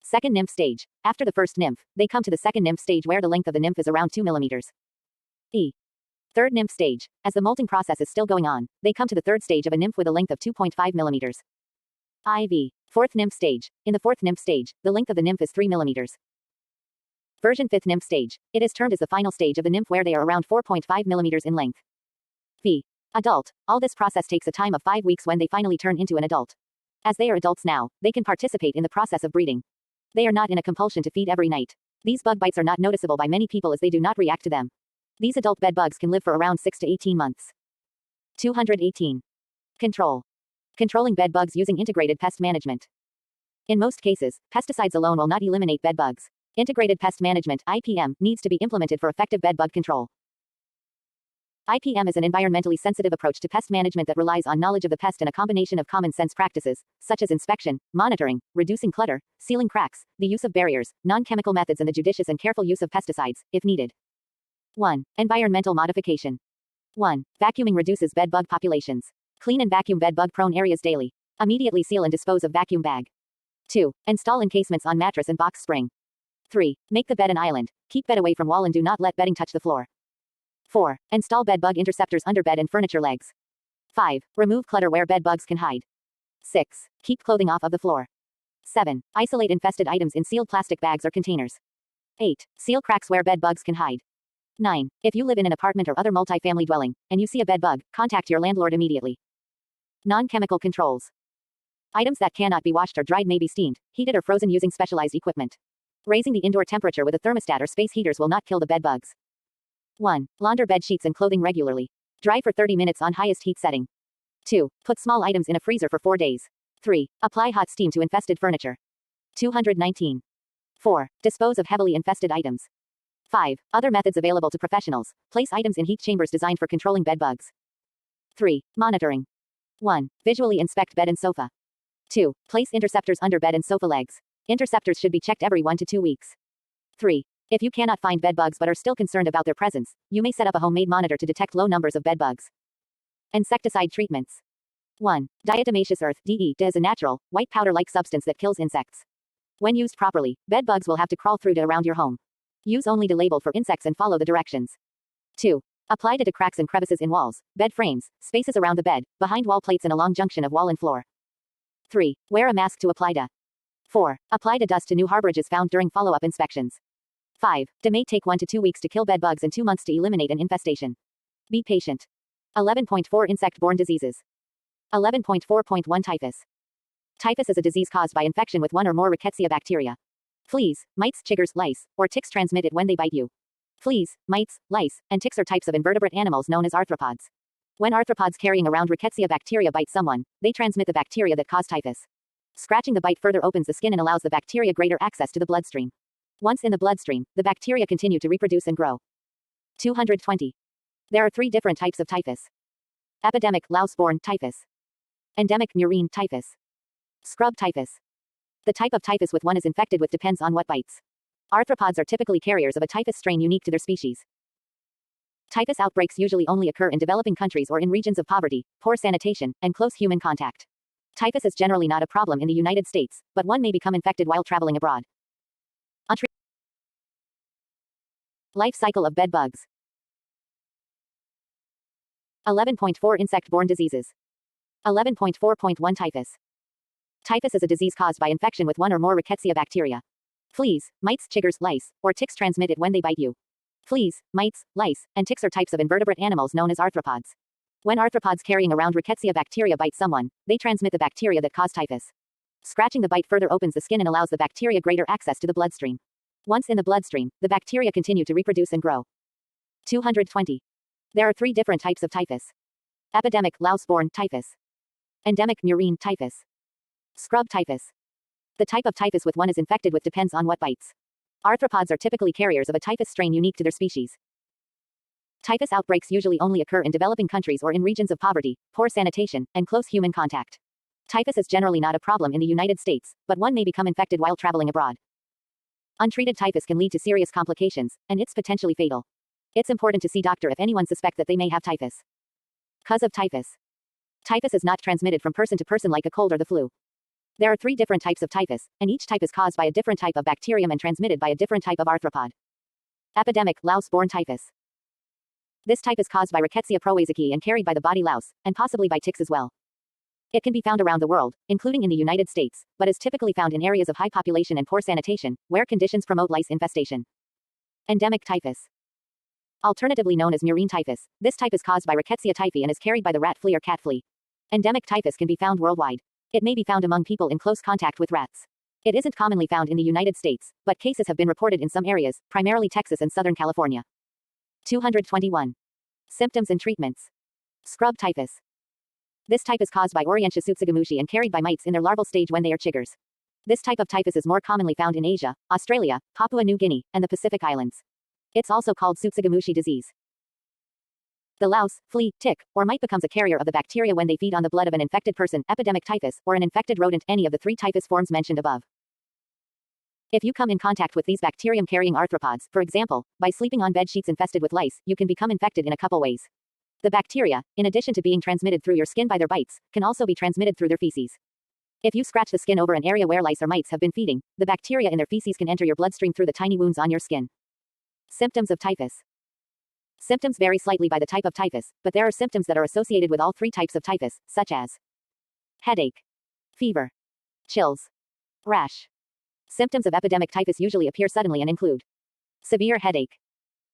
Second nymph stage. After the first nymph, they come to the second nymph stage where the length of the nymph is around 2 millimeters. Third nymph stage. As the molting process is still going on, they come to the third stage of a nymph with a length of 2.5 millimeters. Fourth nymph stage. In the fourth nymph stage, the length of the nymph is 3 millimeters. Fifth nymph stage. It is termed as the final stage of the nymph where they are around 4.5 millimeters in length. Adult. All this process takes a time of 5 weeks when they finally turn into an adult. As they are adults now, they can participate in the process of breeding. They are not in a compulsion to feed every night. These bug bites are not noticeable by many people as they do not react to them. These adult bed bugs can live for around 6 to 18 months. 218. Control. Controlling bed bugs using integrated pest management. In most cases, pesticides alone will not eliminate bed bugs. Integrated pest management (IPM) needs to be implemented for effective bed bug control. IPM is an environmentally sensitive approach to pest management that relies on knowledge of the pest and a combination of common sense practices, such as inspection, monitoring, reducing clutter, sealing cracks, the use of barriers, non-chemical methods and the judicious and careful use of pesticides, if needed. 1. Environmental modification. 1. Vacuuming reduces bed bug populations. Clean and vacuum bed bug prone areas daily. Immediately seal and dispose of vacuum bag. 2. Install encasements on mattress and box spring. 3. Make the bed an island. Keep bed away from wall and do not let bedding touch the floor. 4. Install bed bug interceptors under bed and furniture legs. 5. Remove clutter where bed bugs can hide. 6. Keep clothing off of the floor. 7. Isolate infested items in sealed plastic bags or containers. 8. Seal cracks where bed bugs can hide. 9. If you live in an apartment or other multi-family dwelling, and you see a bed bug, contact your landlord immediately. Non-chemical controls. Items that cannot be washed or dried may be steamed, heated or frozen using specialized equipment. Raising the indoor temperature with a thermostat or space heaters will not kill the bed bugs. 1. Launder bed sheets and clothing regularly. Dry for 30 minutes on highest heat setting. 2. Put small items in a freezer for 4 days. 3. Apply hot steam to infested furniture. 219. 4. Dispose of heavily infested items. 5. Other methods available to professionals. Place items in heat chambers designed for controlling bed bugs. 3. Monitoring. 1. Visually inspect bed and sofa. 2. Place interceptors under bed and sofa legs. Interceptors should be checked every 1 to 2 weeks. 3. If you cannot find bed bugs but are still concerned about their presence, you may set up a homemade monitor to detect low numbers of bed bugs. Insecticide treatments. 1. Diatomaceous earth (DE) is a natural, white powder-like substance that kills insects. When used properly, bed bugs will have to crawl through to around your home. Use only the label for insects and follow the directions. 2. Apply to cracks and crevices in walls, bed frames, spaces around the bed, behind wall plates and along junction of wall and floor. 3. Wear a mask to apply to. 4. Apply to dust to new harborages found during follow-up inspections. 5. May take 1 to 2 weeks to kill bed bugs and 2 months to eliminate an infestation. Be patient. 11.4 Insect-borne diseases. 11.4.1 Typhus. Typhus is a disease caused by infection with one or more rickettsia bacteria. Fleas, mites, chiggers, lice, or ticks transmit it when they bite you. Fleas, mites, lice, and ticks are types of invertebrate animals known as arthropods. When arthropods carrying around rickettsia bacteria bite someone, they transmit the bacteria that cause typhus. Scratching the bite further opens the skin and allows the bacteria greater access to the bloodstream. Once in the bloodstream, the bacteria continue to reproduce and grow. 220. There are 3 different types of typhus. Epidemic, louse-borne typhus. Endemic, murine typhus. Scrub typhus. The type of typhus with one is infected with depends on what bites. Arthropods are typically carriers of a typhus strain unique to their species. Typhus outbreaks usually only occur in developing countries or in regions of poverty, poor sanitation, and close human contact. Typhus is generally not a problem in the United States, but one may become infected while traveling abroad. Life cycle of bed bugs. 11.4 Insect-borne diseases. 11.4.1 Typhus. Typhus is a disease caused by infection with one or more rickettsia bacteria. Fleas, mites, chiggers, lice, or ticks transmit it when they bite you. Fleas, mites, lice, and ticks are types of invertebrate animals known as arthropods. When arthropods carrying around rickettsia bacteria bite someone, they transmit the bacteria that cause typhus. Scratching the bite further opens the skin and allows the bacteria greater access to the bloodstream. Once in the bloodstream, the bacteria continue to reproduce and grow. 220. There are 3 different types of typhus. Epidemic, louse-borne typhus. Endemic murine typhus. Scrub typhus. The type of typhus one is infected with depends on what bites. Arthropods are typically carriers of a typhus strain unique to their species. Typhus outbreaks usually only occur in developing countries or in regions of poverty, poor sanitation, and close human contact. Typhus is generally not a problem in the United States, but one may become infected while traveling abroad. Untreated typhus can lead to serious complications, and it's potentially fatal. It's important to see doctor if anyone suspect that they may have typhus. Cause of typhus. Typhus is not transmitted from person to person like a cold or the flu. There are 3 different types of typhus, and each type is caused by a different type of bacterium and transmitted by a different type of arthropod. Epidemic, louse-borne typhus. This type is caused by Rickettsia prowazekii and carried by the body louse, and possibly by ticks as well. It can be found around the world, including in the United States, but is typically found in areas of high population and poor sanitation, where conditions promote lice infestation. Endemic typhus. Alternatively known as murine typhus, this type is caused by Rickettsia typhi and is carried by the rat flea or cat flea. Endemic typhus can be found worldwide. It may be found among people in close contact with rats. It isn't commonly found in the United States, but cases have been reported in some areas, primarily Texas and Southern California. 221. Symptoms and treatments. Scrub typhus. This type is caused by Orientia tsutsugamushi and carried by mites in their larval stage when they are chiggers. This type of typhus is more commonly found in Asia, Australia, Papua New Guinea, and the Pacific Islands. It's also called tsutsugamushi disease. The louse, flea, tick, or mite becomes a carrier of the bacteria when they feed on the blood of an infected person, epidemic typhus, or an infected rodent, any of the 3 typhus forms mentioned above. If you come in contact with these bacterium-carrying arthropods, for example, by sleeping on bed sheets infested with lice, you can become infected in a couple ways. The bacteria, in addition to being transmitted through your skin by their bites, can also be transmitted through their feces. If you scratch the skin over an area where lice or mites have been feeding, the bacteria in their feces can enter your bloodstream through the tiny wounds on your skin. Symptoms of typhus. Symptoms vary slightly by the type of typhus, but there are symptoms that are associated with all 3 types of typhus, such as headache, fever, chills, rash. Symptoms of epidemic typhus usually appear suddenly and include severe headache,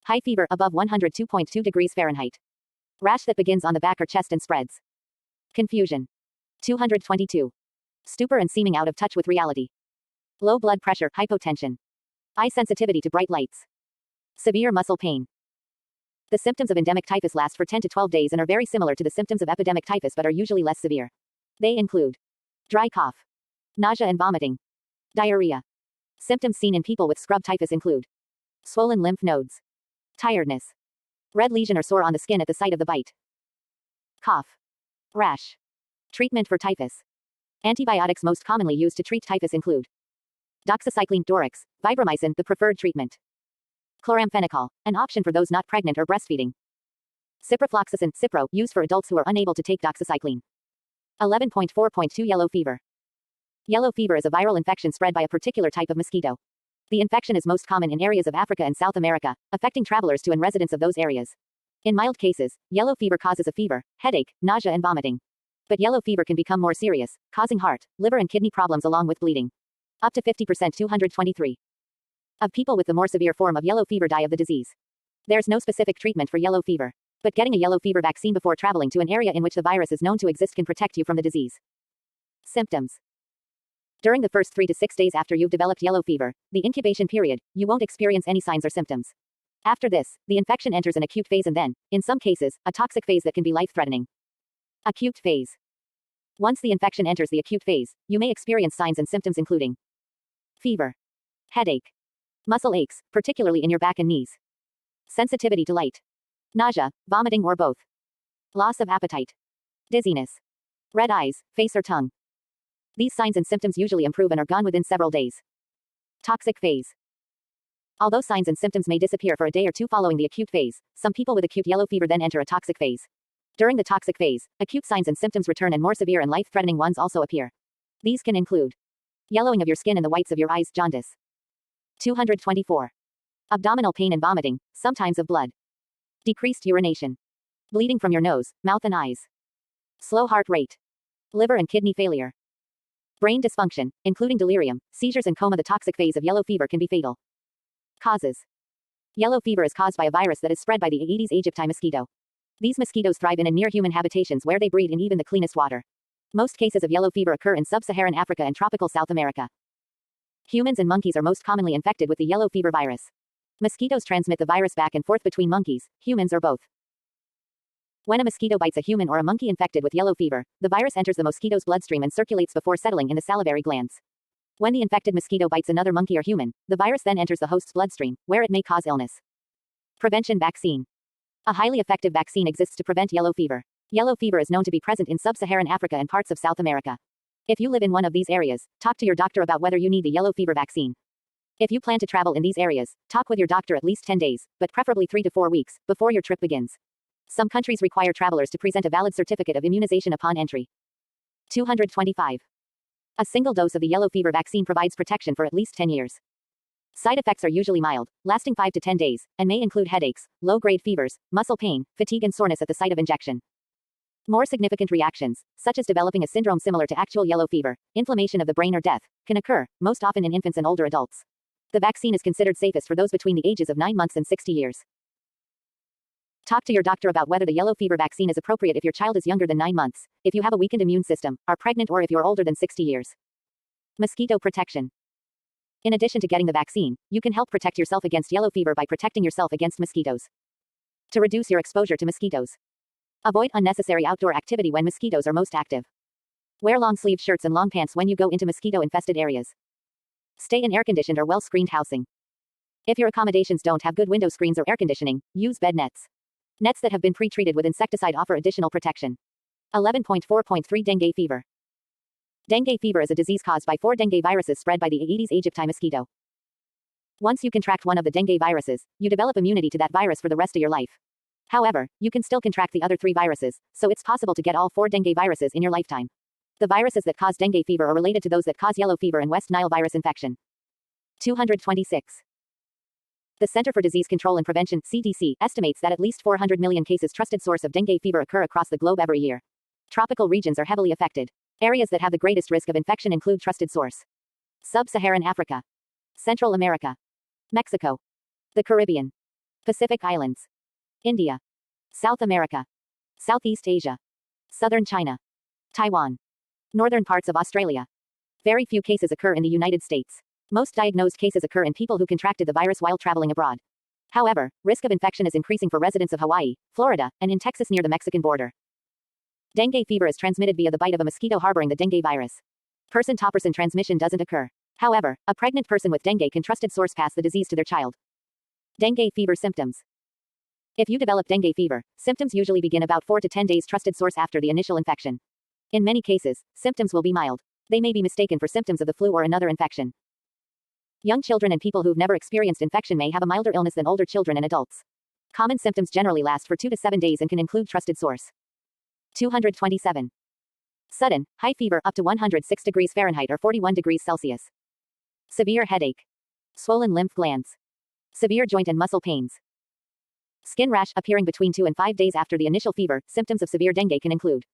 high fever above 102.2 degrees Fahrenheit, rash that begins on the back or chest and spreads, confusion. 222. Stupor and seeming out of touch with reality, low blood pressure, hypotension, eye sensitivity to bright lights, severe muscle pain. The symptoms of endemic typhus last for 10 to 12 days and are very similar to the symptoms of epidemic typhus but are usually less severe. They include dry cough, nausea and vomiting, diarrhea. Symptoms seen in people with scrub typhus include swollen lymph nodes, tiredness, red lesion or sore on the skin at the site of the bite, cough, rash. Treatment for typhus. Antibiotics most commonly used to treat typhus include doxycycline, Dorix, vibromycin, the preferred treatment. Chloramphenicol, an option for those not pregnant or breastfeeding. Ciprofloxacin, Cipro, used for adults who are unable to take doxycycline. 11.4.2 Yellow fever. Yellow fever is a viral infection spread by a particular type of mosquito. The infection is most common in areas of Africa and South America, affecting travelers to and residents of those areas. In mild cases, yellow fever causes a fever, headache, nausea and vomiting. But yellow fever can become more serious, causing heart, liver and kidney problems along with bleeding. Up to 50%. 223. Of people with the more severe form of yellow fever die of the disease. There's no specific treatment for yellow fever, but getting a yellow fever vaccine before traveling to an area in which the virus is known to exist can protect you from the disease. Symptoms. During the first 3 to 6 days after you've developed yellow fever, the incubation period, you won't experience any signs or symptoms. After this, the infection enters an acute phase and then, in some cases, a toxic phase that can be life-threatening. Acute phase. Once the infection enters the acute phase, you may experience signs and symptoms including fever, headache, muscle aches, particularly in your back and knees, sensitivity to light, nausea, vomiting or both, loss of appetite, dizziness, red eyes, face or tongue. These signs and symptoms usually improve and are gone within several days. Toxic phase. Although signs and symptoms may disappear for a day or two following the acute phase, some people with acute yellow fever then enter a toxic phase. During the toxic phase, acute signs and symptoms return and more severe and life-threatening ones also appear. These can include yellowing of your skin and the whites of your eyes, jaundice. 224. Abdominal pain and vomiting, sometimes of blood. Decreased urination. Bleeding from your nose, mouth and eyes. Slow heart rate. Liver and kidney failure. Brain dysfunction, including delirium, seizures and coma. The toxic phase of yellow fever can be fatal. Causes. Yellow fever is caused by a virus that is spread by the Aedes aegypti mosquito. These mosquitoes thrive in and near human habitations where they breed in even the cleanest water. Most cases of yellow fever occur in sub-Saharan Africa and tropical South America. Humans and monkeys are most commonly infected with the yellow fever virus. Mosquitoes transmit the virus back and forth between monkeys, humans or both. When a mosquito bites a human or a monkey infected with yellow fever, the virus enters the mosquito's bloodstream and circulates before settling in the salivary glands. When the infected mosquito bites another monkey or human, the virus then enters the host's bloodstream, where it may cause illness. Prevention vaccine. A highly effective vaccine exists to prevent yellow fever. Yellow fever is known to be present in sub-Saharan Africa and parts of South America. If you live in one of these areas, talk to your doctor about whether you need the yellow fever vaccine. If you plan to travel in these areas, talk with your doctor at least 10 days, but preferably 3 to 4 weeks, before your trip begins. Some countries require travelers to present a valid certificate of immunization upon entry. 225. A single dose of the yellow fever vaccine provides protection for at least 10 years. Side effects are usually mild, lasting 5 to 10 days, and may include headaches, low-grade fevers, muscle pain, fatigue and soreness at the site of injection. More significant reactions, such as developing a syndrome similar to actual yellow fever, inflammation of the brain or death, can occur, most often in infants and older adults. The vaccine is considered safest for those between the ages of 9 months and 60 years. Talk to your doctor about whether the yellow fever vaccine is appropriate if your child is younger than 9 months, if you have a weakened immune system, are pregnant, or if you're older than 60 years. Mosquito protection. In addition to getting the vaccine, you can help protect yourself against yellow fever by protecting yourself against mosquitoes. To reduce your exposure to mosquitoes. Avoid unnecessary outdoor activity when mosquitoes are most active. Wear long-sleeve shirts and long pants when you go into mosquito-infested areas. Stay in air-conditioned or well-screened housing. If your accommodations don't have good window screens or air conditioning, use bed nets. Nets that have been pre-treated with insecticide offer additional protection. 11.4.3 Dengue fever. Dengue fever is a disease caused by 4 dengue viruses spread by the Aedes aegypti mosquito. Once you contract one of the dengue viruses, you develop immunity to that virus for the rest of your life. However, you can still contract the other 3 viruses, so it's possible to get all 4 dengue viruses in your lifetime. The viruses that cause dengue fever are related to those that cause yellow fever and West Nile virus infection. 226. The Center for Disease Control and Prevention, CDC, estimates that at least 400 million cases trusted source of dengue fever occur across the globe every year. Tropical regions are heavily affected. Areas that have the greatest risk of infection include trusted source. Sub-Saharan Africa, Central America, Mexico, the Caribbean, Pacific Islands, India, South America, Southeast Asia, Southern China, Taiwan, northern parts of Australia. Very few cases occur in the United States. Most diagnosed cases occur in people who contracted the virus while traveling abroad. However, risk of infection is increasing for residents of Hawaii, Florida, and in Texas near the Mexican border. Dengue fever is transmitted via the bite of a mosquito harboring the dengue virus. Person-to-person transmission doesn't occur. However, a pregnant person with dengue can trusted source pass the disease to their child. Dengue fever symptoms. If you develop dengue fever, symptoms usually begin about 4 to 10 days trusted source after the initial infection. In many cases, symptoms will be mild. They may be mistaken for symptoms of the flu or another infection. Young children and people who've never experienced infection may have a milder illness than older children and adults. Common symptoms generally last for 2 to 7 days and can include trusted source. 227. Sudden, high fever up to 106 degrees Fahrenheit or 41 degrees Celsius. Severe headache. Swollen lymph glands. Severe joint and muscle pains. Skin rash appearing between 2 and 5 days after the initial fever. Symptoms of severe dengue can include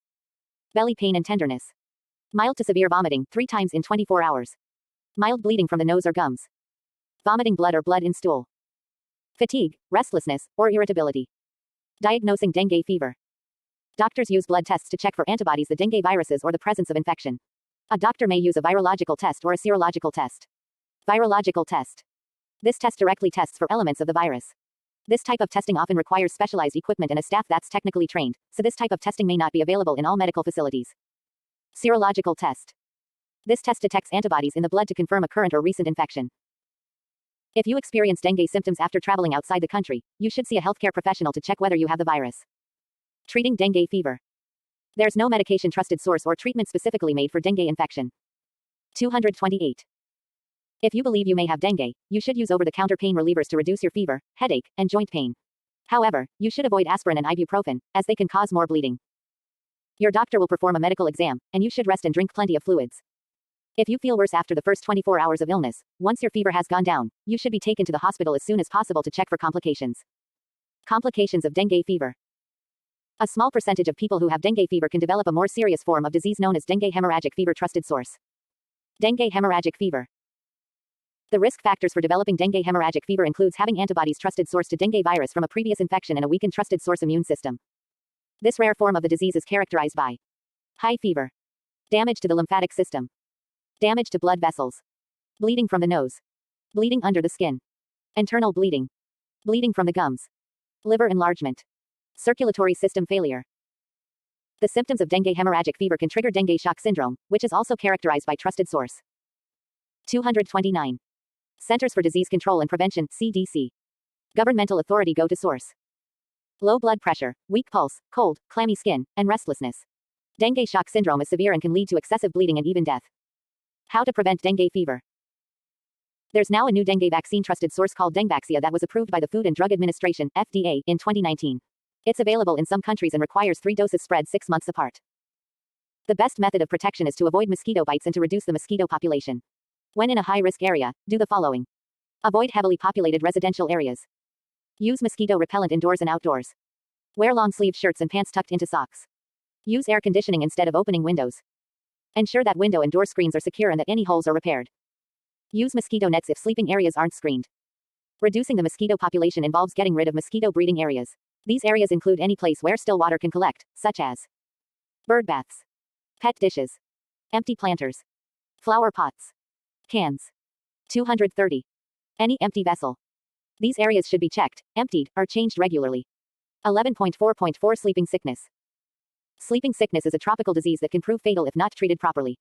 belly pain and tenderness. Mild to severe vomiting 3 times in 24 hours. Mild bleeding from the nose or gums. Vomiting blood or blood in stool. Fatigue, restlessness, or irritability. Diagnosing dengue fever. Doctors use blood tests to check for antibodies to dengue viruses or the presence of infection. A doctor may use a virological test or a serological test. Virological test. This test directly tests for elements of the virus. This type of testing often requires specialized equipment and a staff that's technically trained, so this type of testing may not be available in all medical facilities. Serological test. This test detects antibodies in the blood to confirm a current or recent infection. If you experience dengue symptoms after traveling outside the country, you should see a healthcare professional to check whether you have the virus. Treating dengue fever. There's no medication trusted source or treatment specifically made for dengue infection. 228. If you believe you may have dengue, you should use over-the-counter pain relievers to reduce your fever, headache, and joint pain. However, you should avoid aspirin and ibuprofen, as they can cause more bleeding. Your doctor will perform a medical exam, and you should rest and drink plenty of fluids. If you feel worse after the first 24 hours of illness, once your fever has gone down, you should be taken to the hospital as soon as possible to check for complications. Complications of dengue fever. A small percentage of people who have dengue fever can develop a more serious form of disease known as dengue hemorrhagic fever. Trusted source. Dengue hemorrhagic fever. The risk factors for developing dengue hemorrhagic fever includes having antibodies trusted source to dengue virus from a previous infection and a weakened trusted source immune system. This rare form of the disease is characterized by high fever, damage to the lymphatic system, damage to blood vessels, bleeding from the nose, bleeding under the skin, internal bleeding, bleeding from the gums, liver enlargement, Circulatory system failure. The symptoms of dengue hemorrhagic fever can trigger dengue shock syndrome, which is also characterized by trusted source. 229. Centers for Disease Control and Prevention, CDC. Governmental authority go to source. Low blood pressure, weak pulse, cold, clammy skin, and restlessness. Dengue shock syndrome is severe and can lead to excessive bleeding and even death. How to prevent dengue fever. There's now a new dengue vaccine trusted source called Dengvaxia that was approved by the Food and Drug Administration, FDA, in 2019. It's available in some countries and requires 3 doses spread 6 months apart. The best method of protection is to avoid mosquito bites and to reduce the mosquito population. When in a high-risk area, do the following. Avoid heavily populated residential areas. Use mosquito repellent indoors and outdoors. Wear long-sleeved shirts and pants tucked into socks. Use air conditioning instead of opening windows. Ensure that window and door screens are secure and that any holes are repaired. Use mosquito nets if sleeping areas aren't screened. Reducing the mosquito population involves getting rid of mosquito breeding areas. These areas include any place where still water can collect, such as bird baths, pet dishes, empty planters, flower pots, cans. 230. Any empty vessel. These areas should be checked, emptied, or changed regularly. 11.4.4 Sleeping sickness. Sleeping sickness is a tropical disease that can prove fatal if not treated properly.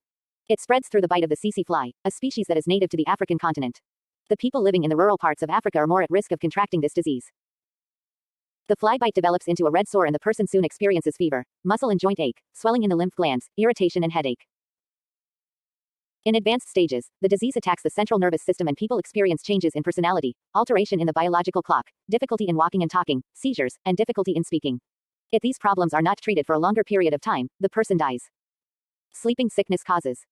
It spreads through the bite of the tsetse fly, a species that is native to the African continent. The people living in the rural parts of Africa are more at risk of contracting this disease. The fly bite develops into a red sore and the person soon experiences fever, muscle and joint ache, swelling in the lymph glands, irritation and headache. In advanced stages, the disease attacks the central nervous system and people experience changes in personality, alteration in the biological clock, difficulty in walking and talking, seizures, and difficulty in speaking. If these problems are not treated for a longer period of time, the person dies. Sleeping sickness causes.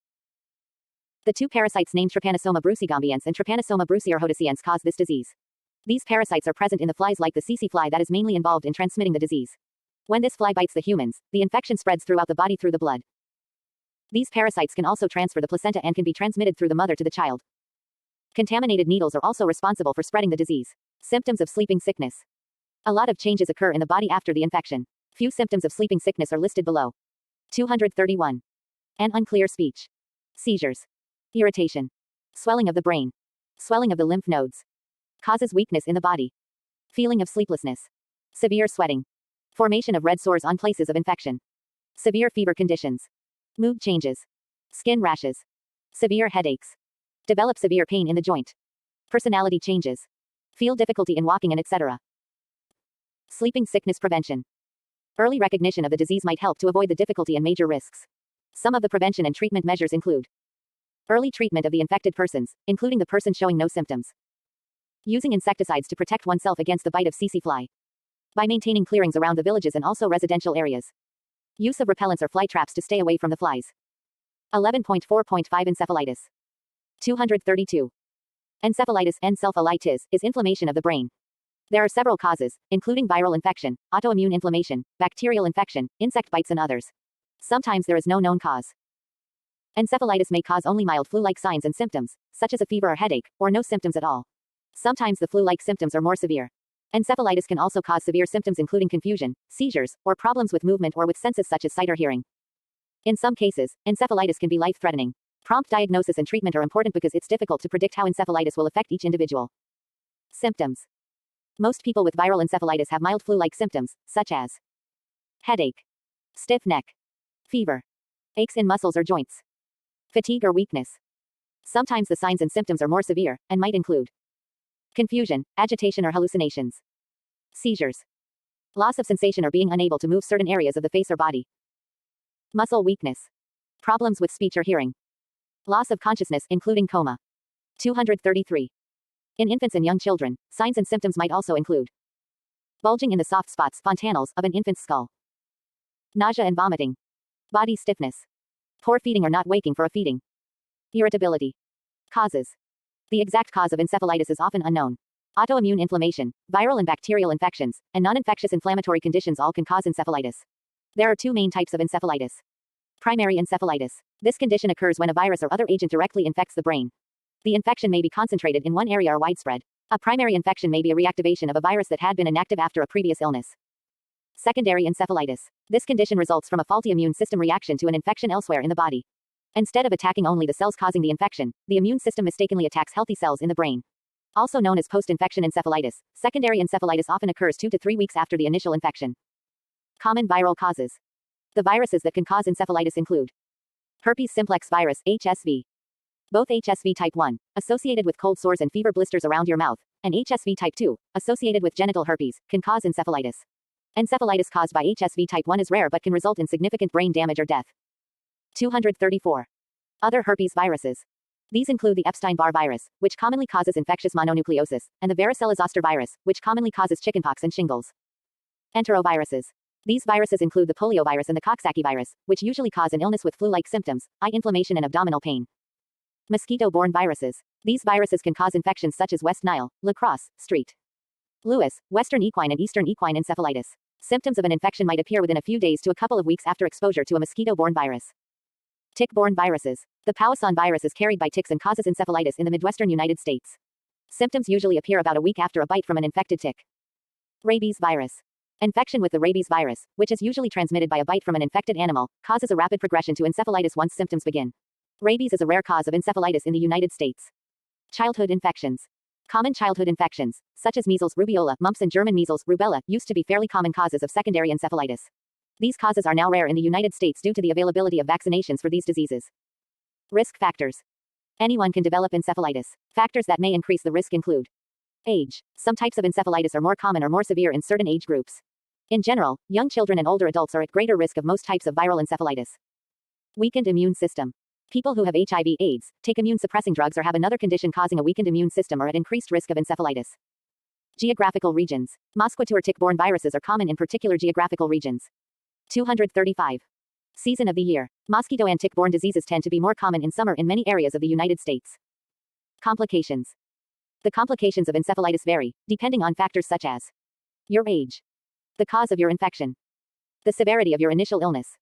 The 2 parasites named Trypanosoma brucigambieans and Trypanosoma brucierrhodesiense cause this disease. These parasites are present in the flies like the tsetse fly that is mainly involved in transmitting the disease. When this fly bites the humans, the infection spreads throughout the body through the blood. These parasites can also transfer the placenta and can be transmitted through the mother to the child. Contaminated needles are also responsible for spreading the disease. Symptoms of sleeping sickness. A lot of changes occur in the body after the infection. Few symptoms of sleeping sickness are listed below. 231. An unclear speech. Seizures. Irritation. Swelling of the brain. Swelling of the lymph nodes. Causes weakness in the body. Feeling of sleeplessness. Severe sweating. Formation of red sores on places of infection. Severe fever conditions. Mood changes. Skin rashes. Severe headaches. Develop severe pain in the joint. Personality changes. Feel difficulty in walking and etc. Sleeping sickness prevention. Early recognition of the disease might help to avoid the difficulty and major risks. Some of the prevention and treatment measures include early treatment of the infected persons, including the person showing no symptoms. Using insecticides to protect oneself against the bite of tsetse fly. By maintaining clearings around the villages and also residential areas. Use of repellents or fly traps to stay away from the flies. 11.4.5 Encephalitis. 232. Encephalitis is inflammation of the brain. There are several causes, including viral infection, autoimmune inflammation, bacterial infection, insect bites and others. Sometimes there is no known cause. Encephalitis may cause only mild flu-like signs and symptoms, such as a fever or headache, or no symptoms at all. Sometimes the flu-like symptoms are more severe. Encephalitis can also cause severe symptoms including confusion, seizures, or problems with movement or with senses such as sight or hearing. In some cases, encephalitis can be life-threatening. Prompt diagnosis and treatment are important because it's difficult to predict how encephalitis will affect each individual. Symptoms. Most people with viral encephalitis have mild flu-like symptoms, such as headache, stiff neck, fever, aches in muscles or joints, fatigue or weakness. Sometimes the signs and symptoms are more severe, and might include confusion, agitation or hallucinations, seizures, loss of sensation or being unable to move certain areas of the face or body, muscle weakness, problems with speech or hearing, loss of consciousness, including coma. 233. In infants and young children, signs and symptoms might also include bulging in the soft spots, fontanelles, of an infant's skull, nausea and vomiting, body stiffness, poor feeding or not waking for a feeding, irritability. Causes. The exact cause of encephalitis is often unknown. Autoimmune inflammation, viral and bacterial infections, and non-infectious inflammatory conditions all can cause encephalitis. There are 2 main types of encephalitis. Primary encephalitis. This condition occurs when a virus or other agent directly infects the brain. The infection may be concentrated in one area or widespread. A primary infection may be a reactivation of a virus that had been inactive after a previous illness. Secondary encephalitis. This condition results from a faulty immune system reaction to an infection elsewhere in the body. Instead of attacking only the cells causing the infection, the immune system mistakenly attacks healthy cells in the brain. Also known as post-infection encephalitis, secondary encephalitis often occurs 2 to 3 weeks after the initial infection. Common viral causes. The viruses that can cause encephalitis include herpes simplex virus, HSV. Both HSV type 1, associated with cold sores and fever blisters around your mouth, and HSV type 2, associated with genital herpes, can cause encephalitis. Encephalitis caused by HSV type 1 is rare but can result in significant brain damage or death. 234. Other herpes viruses. These include the Epstein-Barr virus, which commonly causes infectious mononucleosis, and the varicella-zoster virus, which commonly causes chickenpox and shingles. Enteroviruses. These viruses include the poliovirus and the Coxsackie virus, which usually cause an illness with flu-like symptoms, eye inflammation and abdominal pain. Mosquito-borne viruses. These viruses can cause infections such as West Nile, La Crosse, St. Louis, Western equine and Eastern equine encephalitis. Symptoms of an infection might appear within a few days to a couple of weeks after exposure to a mosquito-borne virus. Tick-borne viruses. The Powassan virus is carried by ticks and causes encephalitis in the Midwestern United States. Symptoms usually appear about a week after a bite from an infected tick. Rabies virus. Infection with the rabies virus, which is usually transmitted by a bite from an infected animal, causes a rapid progression to encephalitis once symptoms begin. Rabies is a rare cause of encephalitis in the United States. Childhood infections. Common childhood infections, such as measles, rubeola, mumps and German measles, rubella, used to be fairly common causes of secondary encephalitis. These causes are now rare in the United States due to the availability of vaccinations for these diseases. Risk factors. Anyone can develop encephalitis. Factors that may increase the risk include age. Some types of encephalitis are more common or more severe in certain age groups. In general, young children and older adults are at greater risk of most types of viral encephalitis. Weakened immune system. People who have HIV/AIDS, take immune-suppressing drugs or have another condition causing a weakened immune system are at increased risk of encephalitis. Geographical regions. Mosquito or tick-borne viruses are common in particular geographical regions. 235. Season of the year. Mosquito and tick-borne diseases tend to be more common in summer in many areas of the United States. Complications. The complications of encephalitis vary, depending on factors such as your age, the cause of your infection, the severity of your initial illness,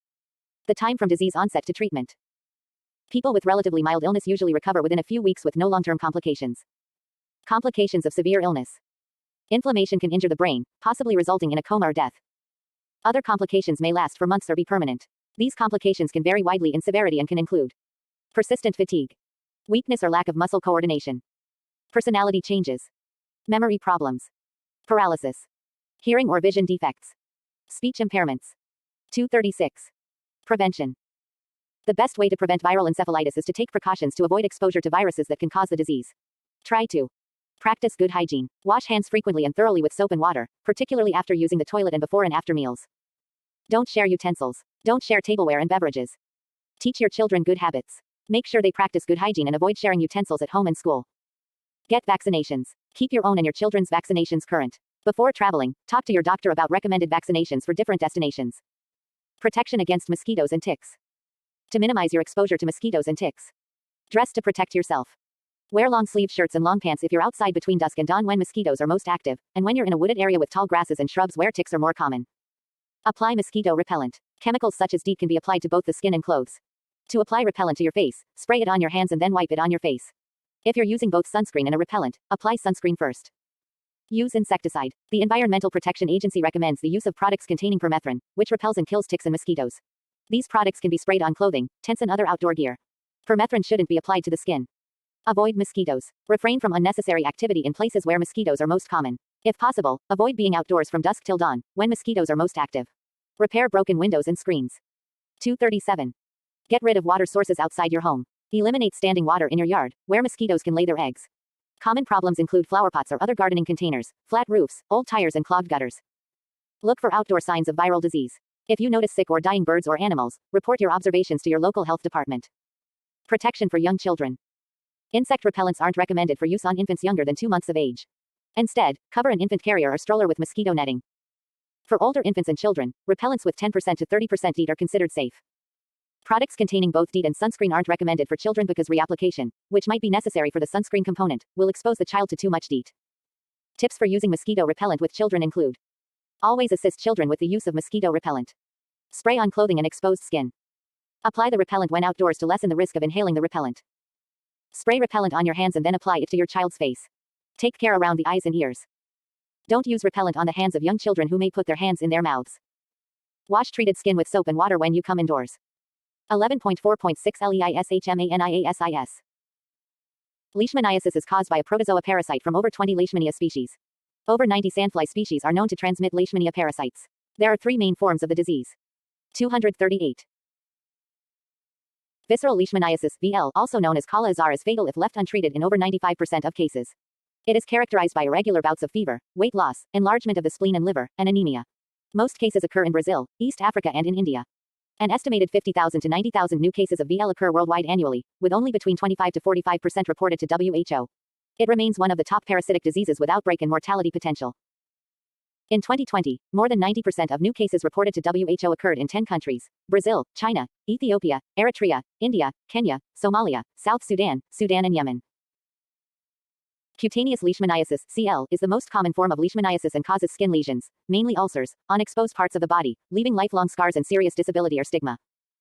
the time from disease onset to treatment. People with relatively mild illness usually recover within a few weeks with no long-term complications. Complications of severe illness. Inflammation can injure the brain, possibly resulting in a coma or death. Other complications may last for months or be permanent. These complications can vary widely in severity and can include persistent fatigue, weakness or lack of muscle coordination, personality changes, memory problems, paralysis, hearing or vision defects, speech impairments. 236. Prevention. The best way to prevent viral encephalitis is to take precautions to avoid exposure to viruses that can cause the disease. Try to practice good hygiene. Wash hands frequently and thoroughly with soap and water, particularly after using the toilet and before and after meals. Don't share utensils. Don't share tableware and beverages. Teach your children good habits. Make sure they practice good hygiene and avoid sharing utensils at home and school. Get vaccinations. Keep your own and your children's vaccinations current. Before traveling, talk to your doctor about recommended vaccinations for different destinations. Protection against mosquitoes and ticks. To minimize your exposure to mosquitoes and ticks. Dress to protect yourself. Wear long-sleeve shirts and long pants if you're outside between dusk and dawn when mosquitoes are most active, and when you're in a wooded area with tall grasses and shrubs where ticks are more common. Apply mosquito repellent. Chemicals such as DEET can be applied to both the skin and clothes. To apply repellent to your face, spray it on your hands and then wipe it on your face. If you're using both sunscreen and a repellent, apply sunscreen first. Use insecticide. The Environmental Protection Agency recommends the use of products containing permethrin, which repels and kills ticks and mosquitoes. These products can be sprayed on clothing, tents and other outdoor gear. Permethrin shouldn't be applied to the skin. Avoid mosquitoes. Refrain from unnecessary activity in places where mosquitoes are most common. If possible, avoid being outdoors from dusk till dawn, when mosquitoes are most active. Repair broken windows and screens. 237. Get rid of water sources outside your home. Eliminate standing water in your yard, where mosquitoes can lay their eggs. Common problems include flowerpots or other gardening containers, flat roofs, old tires and clogged gutters. Look for outdoor signs of viral disease. If you notice sick or dying birds or animals, report your observations to your local health department. Protection for young children. Insect repellents aren't recommended for use on infants younger than 2 months of age. Instead, cover an infant carrier or stroller with mosquito netting. For older infants and children, repellents with 10% to 30% DEET are considered safe. Products containing both DEET and sunscreen aren't recommended for children because reapplication, which might be necessary for the sunscreen component, will expose the child to too much DEET. Tips for using mosquito repellent with children include: always assist children with the use of mosquito repellent. Spray on clothing and exposed skin. Apply the repellent when outdoors to lessen the risk of inhaling the repellent. Spray repellent on your hands and then apply it to your child's face. Take care around the eyes and ears. Don't use repellent on the hands of young children who may put their hands in their mouths. Wash treated skin with soap and water when you come indoors. 11.4.6 LEISHMANIASIS. Leishmaniasis is caused by a protozoa parasite from over 20 Leishmania species. Over 90 sandfly species are known to transmit Leishmania parasites. There are three main forms of the disease. 238. Visceral leishmaniasis, VL, also known as Kala azar, is fatal if left untreated in over 95% of cases. It is characterized by irregular bouts of fever, weight loss, enlargement of the spleen and liver, and anemia. Most cases occur in Brazil, East Africa and in India. An estimated 50,000 to 90,000 new cases of VL occur worldwide annually, with only between 25 to 45% reported to WHO. It remains one of the top parasitic diseases with outbreak and mortality potential. In 2020, more than 90% of new cases reported to WHO occurred in 10 countries: Brazil, China, Ethiopia, Eritrea, India, Kenya, Somalia, South Sudan, Sudan and Yemen. Cutaneous leishmaniasis, CL, is the most common form of leishmaniasis and causes skin lesions, mainly ulcers, on exposed parts of the body, leaving lifelong scars and serious disability or stigma.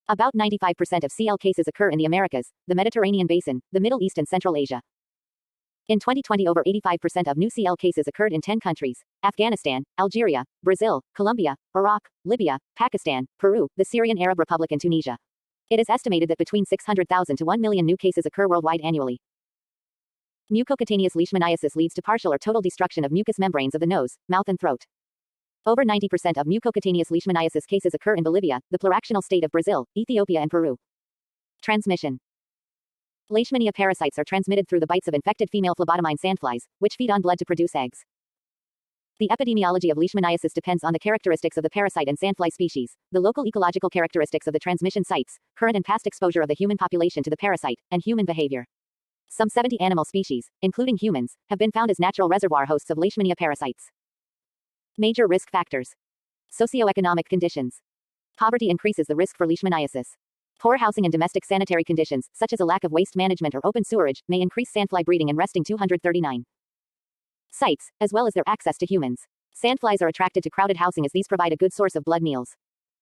About 95% of CL cases occur in the Americas, the Mediterranean basin, the Middle East and Central Asia. In 2020, over 85% of new CL cases occurred in 10 countries: Afghanistan, Algeria, Brazil, Colombia, Iraq, Libya, Pakistan, Peru, the Syrian Arab Republic and Tunisia. It is estimated that between 600,000 to 1 million new cases occur worldwide annually. Mucocutaneous leishmaniasis leads to partial or total destruction of mucous membranes of the nose, mouth and throat. Over 90% of mucocutaneous leishmaniasis cases occur in Bolivia, the pluractional state of Brazil, Ethiopia and Peru. Transmission. Leishmania parasites are transmitted through the bites of infected female phlebotomine sandflies, which feed on blood to produce eggs. The epidemiology of leishmaniasis depends on the characteristics of the parasite and sandfly species, the local ecological characteristics of the transmission sites, current and past exposure of the human population to the parasite, and human behavior. Some 70 animal species, including humans, have been found as natural reservoir hosts of leishmania parasites. Major risk factors. Socioeconomic conditions. Poverty increases the risk for leishmaniasis. Poor housing and domestic sanitary conditions, such as a lack of waste management or open sewerage, may increase sandfly breeding and resting. 239. Sites, as well as their access to humans. Sandflies are attracted to crowded housing as these provide a good source of blood meals.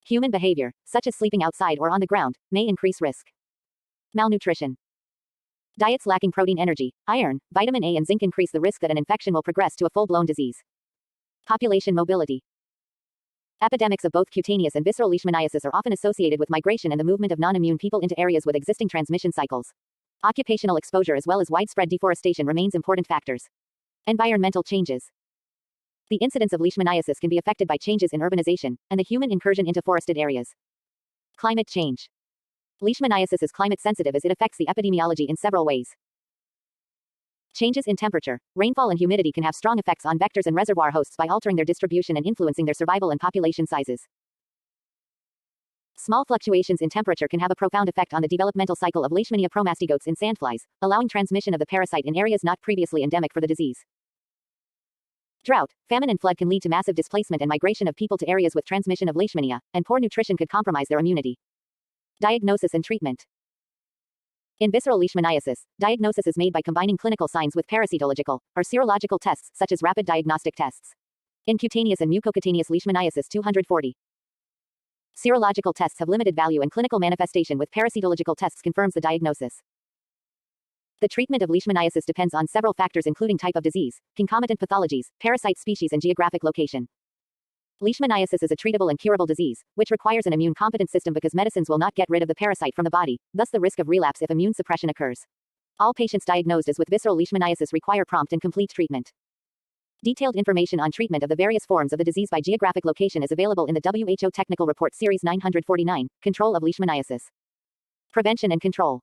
Human behavior, such as sleeping outside or on the ground, may increase risk. Malnutrition. Diets lacking protein, energy, iron, vitamin A and zinc increase the risk that an infection will progress to a full-blown disease. Population mobility. Epidemics of both cutaneous and visceral leishmaniasis are often associated with migration and the movement of non-immune people into areas with existing transmission cycles. Occupational exposure as well as widespread deforestation remains important factors. Environmental changes. The incidence of leishmaniasis can be affected by changes in urbanization and the human incursion into forested areas. Climate change. Leishmaniasis is climate sensitive as it affects the epidemiology in several ways. Changes in temperature, rainfall and humidity can have strong effects on vectors and reservoir hosts by altering their distribution and influencing their survival and population sizes. Small fluctuations in temperature can have a profound effect on the developmental cycle of Leishmania promastigotes in sandflies, allowing transmission of the parasite in areas not previously endemic for the disease. Drought, famine and flood can lead to massive displacement and migration of people to areas with transmission of Leishmania, and poor nutrition could compromise their immunity. Diagnosis and treatment. In visceral leishmaniasis, diagnosis is made by combining clinical signs with parasitological or serological tests such as rapid diagnostic tests. In cutaneous and mucocutaneous leishmaniasis 240. Serological tests have limited value and clinical manifestation, with parasitological tests confirms the diagnosis. The treatment of leishmaniasis depends on several factors including type of disease, concomitant pathologies, parasite species and geographic location. Leishmaniasis is a treatable and curable disease, which requires an immune-competent system because medicines will not get rid of the parasite from the body, thus the risk of relapse if immune suppression occurs. All patients diagnosed as with visceral leishmaniasis require prompt and complete treatment. Detailed information on treatment of the various forms of the disease by geographic location is available in the WHO Technical Report Series 949, Control of Leishmaniasis. Prevention and control.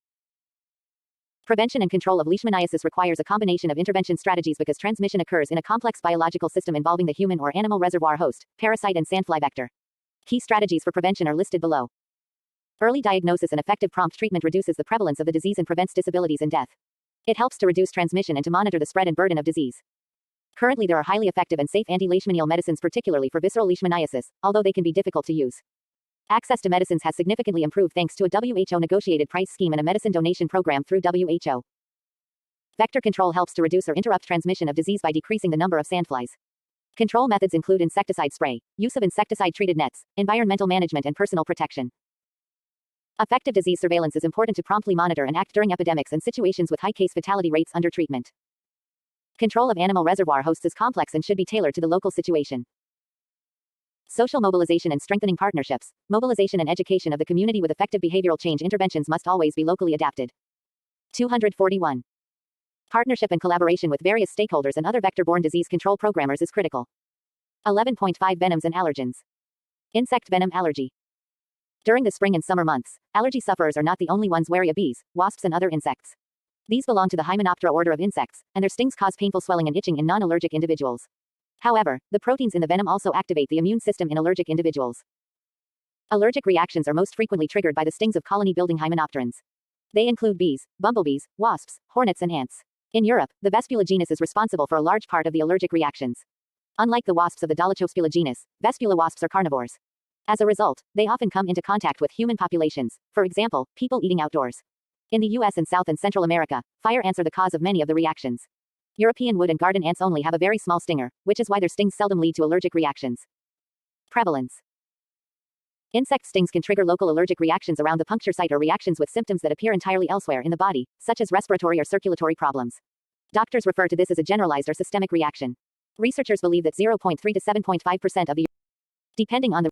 Prevention and control of leishmaniasis requires a combination of intervention strategies because transmission occurs in a complex biological system involving the human or animal reservoir host, parasite and sandfly vector. Key strategies for prevention are listed below. Early diagnosis and effective prompt treatment reduces the prevalence of the disease and prevents disabilities and death. It helps to reduce transmission and to monitor the spread and burden of disease. Currently there are highly effective and safe anti-leishmanial medicines particularly for visceral leishmaniasis, although they can be difficult to use. Access to medicines has significantly improved thanks to a WHO-negotiated price scheme and a medicine donation program through WHO. Vector control helps to reduce or interrupt transmission of disease by decreasing the number of sandflies. Control methods include insecticide spray, use of insecticide-treated nets, environmental management and personal protection. Effective disease surveillance is important to promptly monitor and act during epidemics and situations with high case fatality rates under treatment. Control of animal reservoir hosts is complex and should be tailored to the local situation. Social mobilization and strengthening partnerships, mobilization and education of the community with effective behavioral change interventions must always be locally adapted. 241. Partnership and collaboration with various stakeholders and other vector-borne disease control programmers is critical. 11.5 Venoms and allergens. Insect venom allergy. During the spring and summer months, allergy sufferers are not the only ones wary of bees, wasps, and other insects. These belong to the Hymenoptera order of insects, and their stings cause painful swelling and itching in non-allergic individuals. However, the proteins in the venom also activate the immune system in allergic individuals. Allergic reactions are most frequently triggered by the stings of colony-building hymenopterans. They include bees, bumblebees, wasps, hornets, and ants. In Europe, the Vespula genus is responsible for a large part of the allergic reactions. Unlike the wasps of the Dolichospula genus, Vespula wasps are carnivores. As a result, they often come into contact with human populations, for example, people eating outdoors. In the US and South and Central America, fire ants are the cause of many of the reactions. European wood and garden ants only have a very small stinger, which is why their stings seldom lead to allergic reactions. Prevalence. Insect stings can trigger local allergic reactions around the puncture site or reactions with symptoms that appear entirely elsewhere in the body, such as respiratory or circulatory problems. Doctors refer to this as a generalized or systemic reaction. Researchers believe that 0.3 to 7.5% of the, depending on the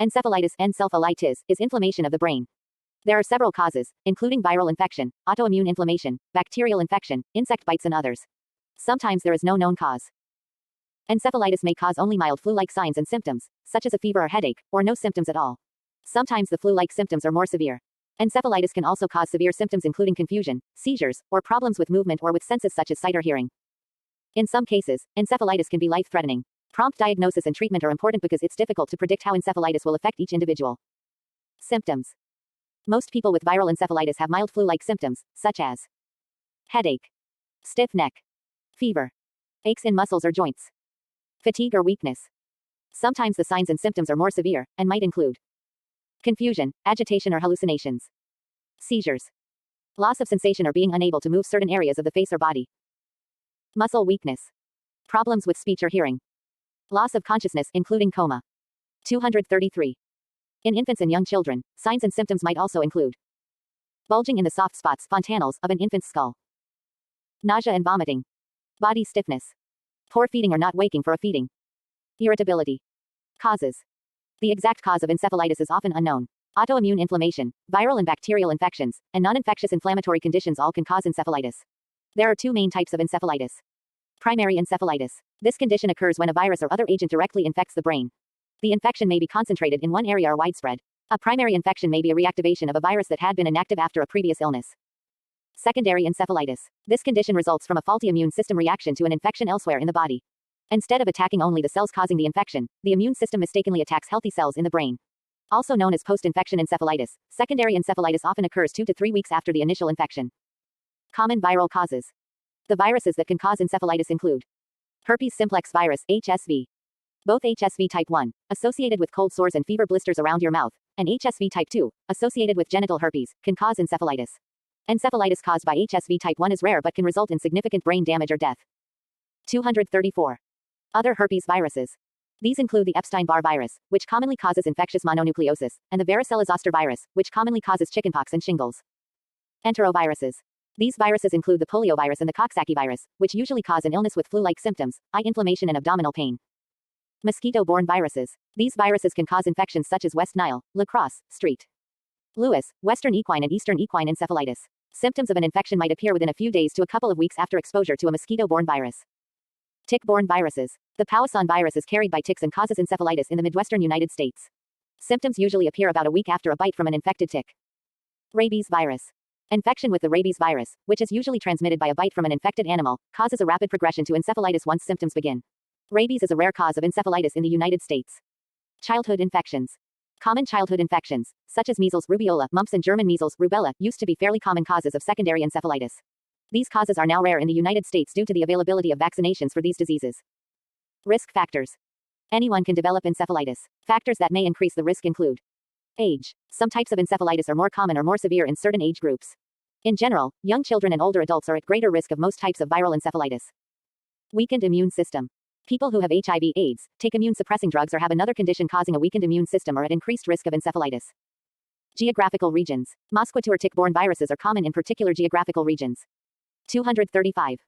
encephalitis, encephalitis, is inflammation of the brain. There are several causes, including viral infection, autoimmune inflammation, bacterial infection, insect bites, and others. Sometimes there is no known cause. Encephalitis may cause only mild flu-like signs and symptoms, such as a fever or headache, or no symptoms at all. Sometimes the flu-like symptoms are more severe. Encephalitis can also cause severe symptoms including confusion, seizures, or problems with movement or with senses such as sight or hearing. In some cases, encephalitis can be life-threatening. Prompt diagnosis and treatment are important because it's difficult to predict how encephalitis will affect each individual. Symptoms. Most people with viral encephalitis have mild flu-like symptoms, such as headache, stiff neck, fever, aches in muscles or joints, fatigue or weakness. Sometimes the signs and symptoms are more severe, and might include confusion, agitation or hallucinations, seizures, loss of sensation or being unable to move certain areas of the face or body, muscle weakness, problems with speech or hearing, loss of consciousness, including coma. 233. In infants and young children, signs and symptoms might also include bulging in the soft spots, fontanelles, of an infant's skull, nausea and vomiting, body stiffness, poor feeding or not waking for a feeding, irritability. Causes. The exact cause of encephalitis is often unknown. Autoimmune inflammation, viral and bacterial infections, and non-infectious inflammatory conditions all can cause encephalitis. There are two main types of encephalitis. Primary encephalitis. This condition occurs when a virus or other agent directly infects the brain. The infection may be concentrated in one area or widespread. A primary infection may be a reactivation of a virus that had been inactive after a previous illness. Secondary encephalitis. This condition results from a faulty immune system reaction to an infection elsewhere in the body. Instead of attacking only the cells causing the infection, the immune system mistakenly attacks healthy cells in the brain. Also known as post-infection encephalitis, secondary encephalitis often occurs 2 to 3 weeks after the initial infection. Common viral causes. The viruses that can cause encephalitis include herpes simplex virus, HSV. Both HSV type 1, associated with cold sores and fever blisters around your mouth, and HSV type 2, associated with genital herpes, can cause encephalitis. Encephalitis caused by HSV type 1 is rare but can result in significant brain damage or death. 234. Other herpes viruses. These include the Epstein-Barr virus, which commonly causes infectious mononucleosis, and the varicella-zoster virus, which commonly causes chickenpox and shingles. Enteroviruses. These viruses include the poliovirus and the Coxsackie virus, which usually cause an illness with flu-like symptoms, eye inflammation and abdominal pain. Mosquito-borne viruses. These viruses can cause infections such as West Nile, La Crosse, Street Lewis, Western equine and Eastern equine encephalitis. Symptoms of an infection might appear within a few days to a couple of weeks after exposure to a mosquito-borne virus. Tick-borne viruses. The Powassan virus is carried by ticks and causes encephalitis in the Midwestern United States. Symptoms usually appear about a week after a bite from an infected tick. Rabies virus. Infection with the rabies virus, which is usually transmitted by a bite from an infected animal, causes a rapid progression to encephalitis once symptoms begin. Rabies is a rare cause of encephalitis in the United States. Childhood infections. Common childhood infections, such as measles, rubeola, mumps, and German measles, rubella, used to be fairly common causes of secondary encephalitis. These causes are now rare in the United States due to the availability of vaccinations for these diseases. Risk factors. Anyone can develop encephalitis. Factors that may increase the risk include age. Some types of encephalitis are more common or more severe in certain age groups. In general, young children and older adults are at greater risk of most types of viral encephalitis. Weakened immune system. People who have HIV/AIDS, take immune-suppressing drugs or have another condition causing a weakened immune system are at increased risk of encephalitis. Geographical regions. Mosquito or tick-borne viruses are common in particular geographical regions. 235.